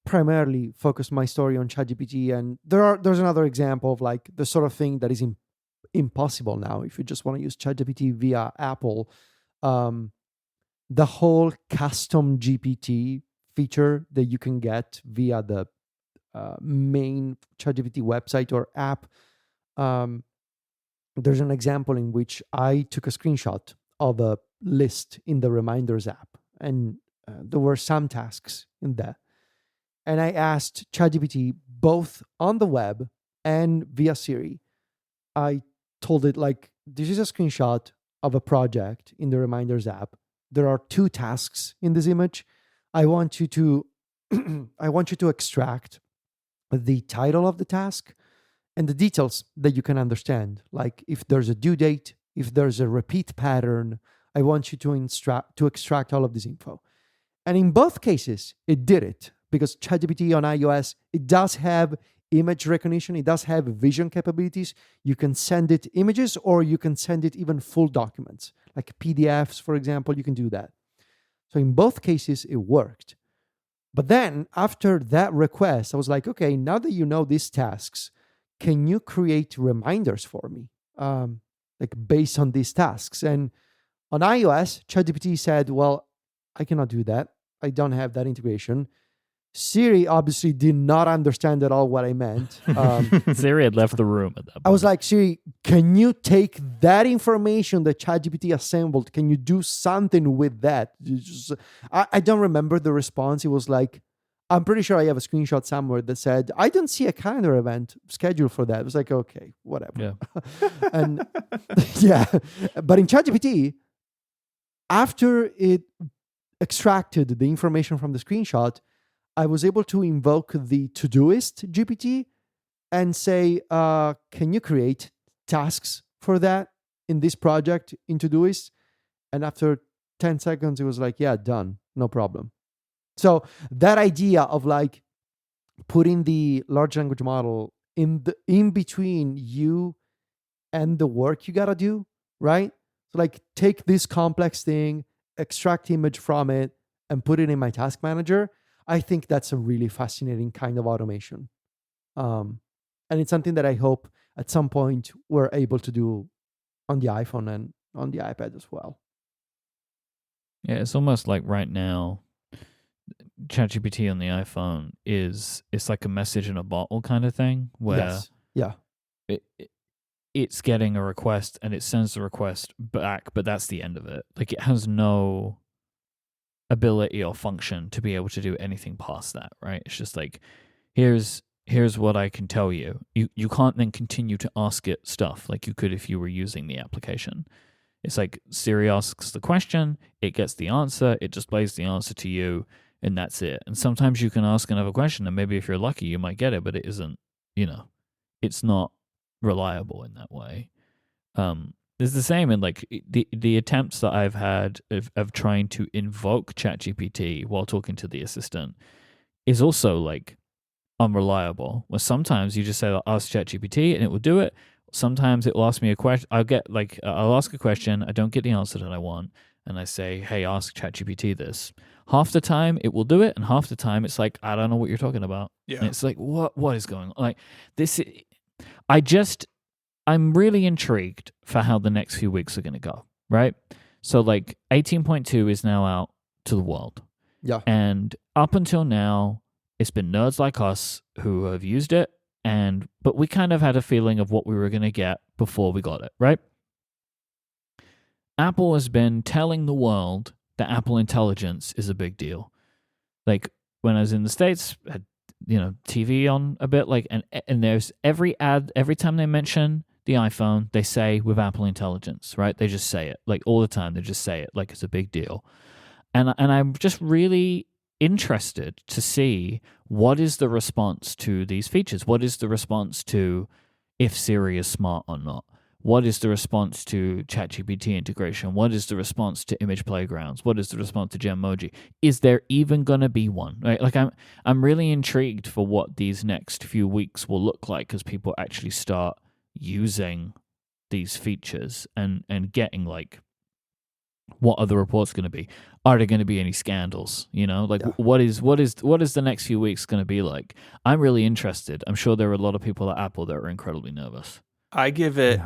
primarily focused my story on ChatGPT, and there's another example of like the sort of thing that is impossible now if you just want to use ChatGPT via Apple. The whole custom GPT feature that you can get via the main ChatGPT website or app. There's an example in which I took a screenshot of a list in the Reminders app, and there were some tasks in there. And I asked ChatGPT both on the web and via Siri. I told it, like, this is a screenshot of a project in the Reminders app. There are 2 tasks in this image. I want you to I want you to extract the title of the task and the details that you can understand, like if there's a due date, if there's a repeat pattern. I want you to extract all of this info. And in both cases, it did it because ChatGPT on iOS, it does have image recognition. It does have vision capabilities. You can send it images or you can send it even full documents, like PDFs, for example. You can do that. So in both cases, it worked. But then after that request, I was like, okay, now that you know these tasks, can you create reminders for me, like based on these tasks? And on iOS, ChatGPT said, well, I cannot do that. I don't have that integration. Siri obviously did not understand at all what I meant. Siri had left the room at that point. I was like, Siri, can you take that information that ChatGPT assembled? Can you do something with that? I don't remember the response. It was like, I'm pretty sure I have a screenshot somewhere that said, I don't see a calendar event scheduled for that. It was like, okay, whatever. Yeah. And yeah, but in ChatGPT, after it extracted the information from the screenshot, I was able to invoke the Todoist GPT and say, can you create tasks for that in this project in Todoist? And after 10 seconds, it was like, yeah, done. No problem. So that idea of like putting the large language model in between you and the work you got to do, right? So like take this complex thing, extract image from it, and put it in my task manager. I think that's a really fascinating kind of automation. And it's something that I hope at some point we're able to do on the iPhone and on the iPad as well. Yeah, it's almost like right now, ChatGPT on the iPhone it's like a message in a bottle kind of thing where Yes. Yeah. It's getting a request and it sends the request back, but that's the end of it. Like it has no ability or function to be able to do anything past that, right? It's just like, here's what I can tell you. You can't then continue to ask it stuff like you could if you were using the application. It's like Siri asks the question, it gets the answer, it displays the answer to you, and that's it. And sometimes you can ask another question, and maybe if you're lucky, you might get it, but it isn't, it's not reliable in that way. It's the same in like the attempts that I've had of trying to invoke ChatGPT while talking to the assistant is also like unreliable. Where sometimes you just say, ask ChatGPT and it will do it. Sometimes it will ask me a question. I'll ask a question. I don't get the answer that I want. And I say, hey, ask ChatGPT this. Half the time it will do it. And half the time it's like, I don't know what you're talking about. Yeah. And it's like, what is going on? Like this, I'm really intrigued for how the next few weeks are going to go, right? So like 18.2 is now out to the world. Yeah. And up until now, it's been nerds like us who have used it, but we kind of had a feeling of what we were going to get before we got it, right? Apple has been telling the world that Apple Intelligence is a big deal. Like when I was in the States, I had, TV on a bit, like, and there's every ad, every time they mention the iPhone, they say with Apple Intelligence, right? They just say it, like, all the time. They just say it like it's a big deal. And I'm just really interested to see what is the response to these features. What is the response to if Siri is smart or not? What is the response to ChatGPT integration? What is the response to image playgrounds? What is the response to Genmoji? Is there even going to be one? Right? Like I'm really intrigued for what these next few weeks will look like as people actually start using these features and getting, like, what are the reports going to be? Are there going to be any scandals? Like, what is the next few weeks going to be like? I'm really interested. I'm sure there are a lot of people at Apple that are incredibly nervous. I give it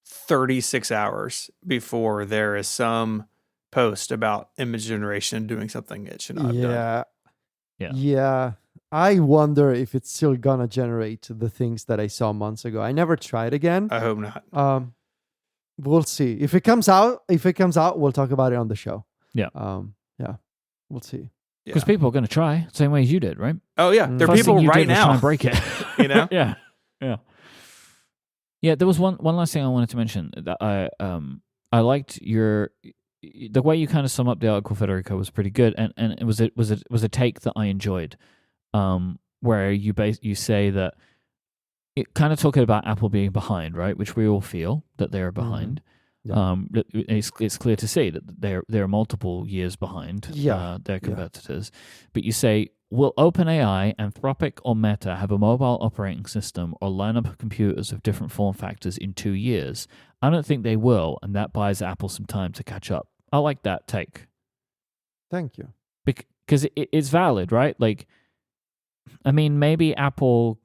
36 hours before there is some post about image generation doing something it should not have done. Yeah. I wonder if it's still gonna generate the things that I saw months ago. I never tried again. I hope not. We'll see. If it comes out, we'll talk about it on the show. Yeah. We'll see. Because people are going to try, same way as you did, right? Oh yeah, there are First people thing you right did was now try and break it. Yeah. Yeah. There was one last thing I wanted to mention that I liked the way you kind of sum up the article, Federico, was pretty good, and it was a take that I enjoyed, where you say that it kind of talking about Apple being behind, right? Which we all feel that they're behind. It's clear to see that they're multiple years behind their competitors. But you say, will OpenAI, Anthropic, or Meta have a mobile operating system or lineup of computers of different form factors in 2 years? I don't think they will, and that buys Apple some time to catch up. I like that take. Thank you. Because it's valid, right? Like, I mean, maybe Apple,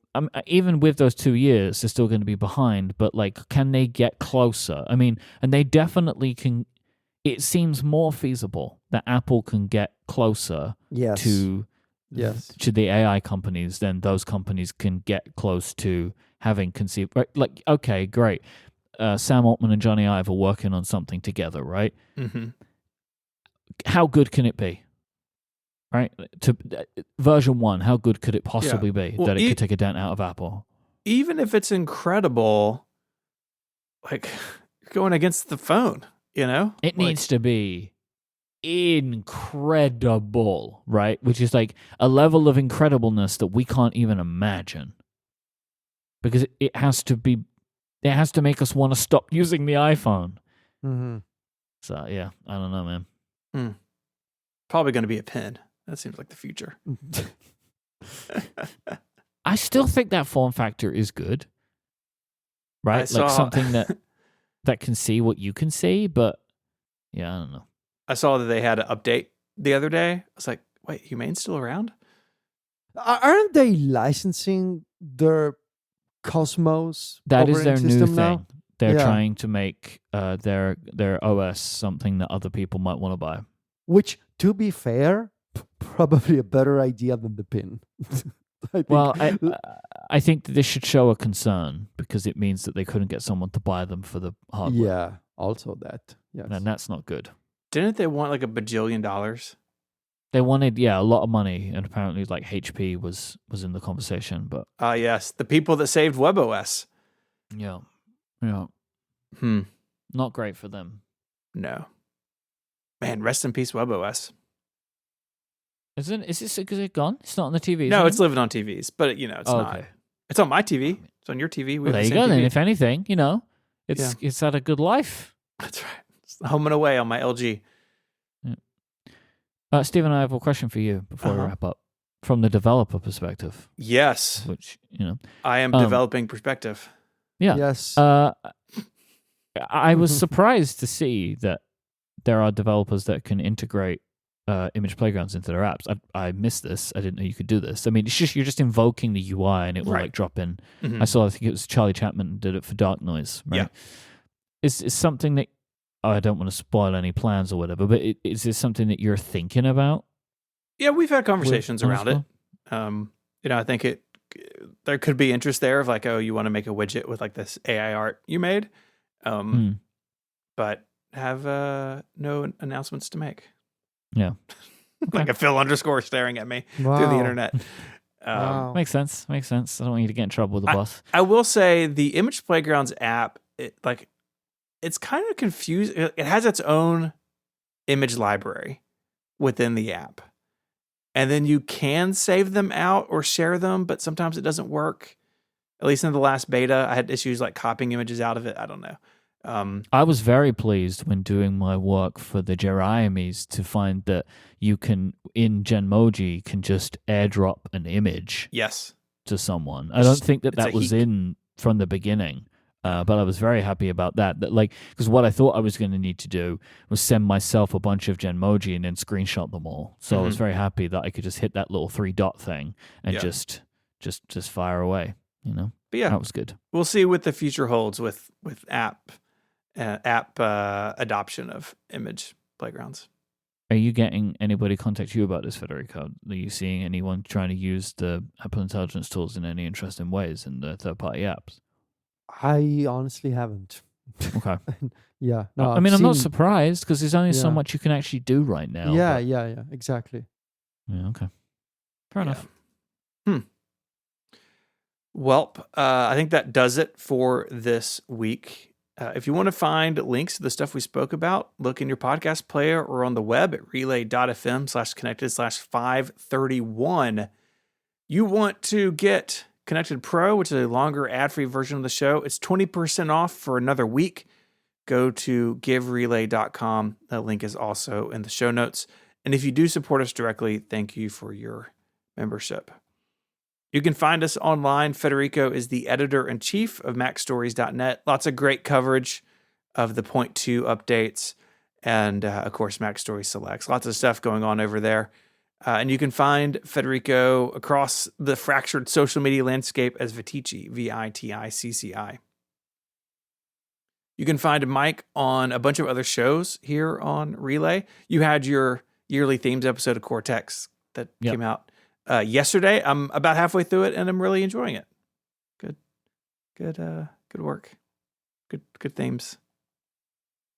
even with those 2 years, they're still going to be behind, but, like, can they get closer? I mean, and they definitely can. It seems more feasible that Apple can get closer to the AI companies than those companies can get close to having conceived. Right? Like, okay, great. Sam Altman and Johnny Ive are working on something together, right? Mm-hmm. How good can it be? Right? To version 1, how good could it possibly be that it could take a dent out of Apple? Even if it's incredible, like, going against the phone, It needs to be incredible, right? Which is like a level of incredibleness that we can't even imagine. Because it has to make us want to stop using the iPhone. Mm-hmm. So, yeah, I don't know, man. Probably going to be a pen. That seems like the future. I still think that form factor is good. Right? Something that can see what you can see, but yeah, I don't know. I saw that they had an update the other day. I was like, wait, Humane's still around? Aren't they licensing their Cosmos? That is their new thing. Now? They're trying to make their OS something that other people might want to buy. Which, to be fair, probably a better idea than the pin. I think that this should show a concern because it means that they couldn't get someone to buy them for the hardware. Yeah, also that. Yes. And that's not good. Didn't they want like $1 bajillion? They wanted, a lot of money, and apparently, like, HP was in the conversation. But yes, the people that saved WebOS. Yeah. Not great for them. No, man, rest in peace, WebOS. Is it gone? It's not on the TV. No, it's living on TVs, but it's not. Okay. It's on my TV. It's on your TV. Well, there you go. Then, if anything, it's had a good life. That's right. It's home and away on my LG. Stephen, I have a question for you before we wrap up. From the developer perspective. Yes. Which, I am developing perspective. Yeah. Yes. I was surprised to see that there are developers that can integrate image playgrounds into their apps. I missed this. I didn't know you could do this. I mean, it's just you're just invoking the UI and it will like drop in. Mm-hmm. I think it was Charlie Chapman did it for Dark Noise, right? Yeah. Is something that I don't want to spoil any plans or whatever, but is this something that you're thinking about? Yeah, we've had conversations around it. I think there could be interest there of like, oh, you want to make a widget with like this AI art you made, but have no announcements to make. Yeah. like a Phil underscore staring at me through the internet. Wow. Makes sense. I don't want you to get in trouble with the boss. I will say the Image Playgrounds app, it's kind of confused. It has its own image library within the app. And then you can save them out or share them, but sometimes it doesn't work. At least in the last beta, I had issues like copying images out of it. I don't know. I was very pleased when doing my work for the Jeraimes to find that you can, in Genmoji, can just airdrop an image Yes. to someone. I don't think that it's a was heat. in from the beginning. But I was very happy about that. Because what I thought I was going to need to do was send myself a bunch of Genmoji and then screenshot them all. So I was very happy that I could just hit that little 3-dot thing and just fire away. But yeah, that was good. We'll see what the future holds with app adoption of Image Playgrounds. Are you getting anybody contact you about this, Federico? Are you seeing anyone trying to use the Apple Intelligence tools in any interesting ways in the third-party apps? I honestly haven't. Okay. Yeah. No, I'm not surprised because there's only so Yeah. much you can actually do right now. Yeah, exactly. Yeah, okay. Fair enough. Well, I think that does it for this week. If you want to find links to the stuff we spoke about, look in your podcast player or on the web at relay.fm/connected/531. You want to get Connected Pro, which is a longer ad-free version of the show. It's 20% off for another week. Go to giverelay.com. That link is also in the show notes. And if you do support us directly, thank you for your membership. You can find us online. Federico is the editor-in-chief of MacStories.net. Lots of great coverage of the Point 2 updates and, of course, Mac Stories Selects. Lots of stuff going on over there. And you can find Federico across the fractured social media landscape as Viticci, Viticci. You can find Myke on a bunch of other shows here on Relay. You had your yearly themes episode of Cortex that came out yesterday. I'm about halfway through it, and I'm really enjoying it. Good work. Good themes.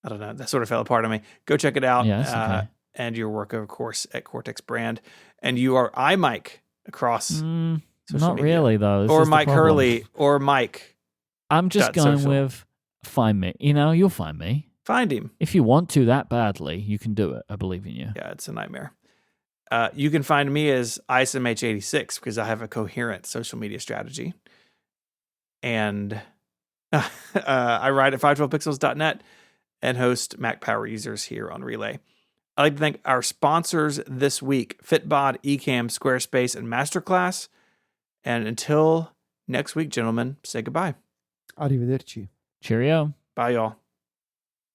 I don't know. That sort of fell apart on me. Go check it out. Yeah, that's okay. And your work, of course, at Cortex Brand. And you are iMyke across social not media. really, though. Or Myke Hurley, or Myke. I'm just going social. with find me. You'll find me. Find him. If you want to that badly, you can do it. I believe in you. Yeah, it's a nightmare. You can find me as ISMH86 because I have a coherent social media strategy. And I write at 512pixels.net and host Mac Power Users here on Relay. I'd like to thank our sponsors this week, Fitbod, Ecamm, Squarespace, and Masterclass. And until next week, gentlemen, say goodbye. Arrivederci. Cheerio. Bye, y'all.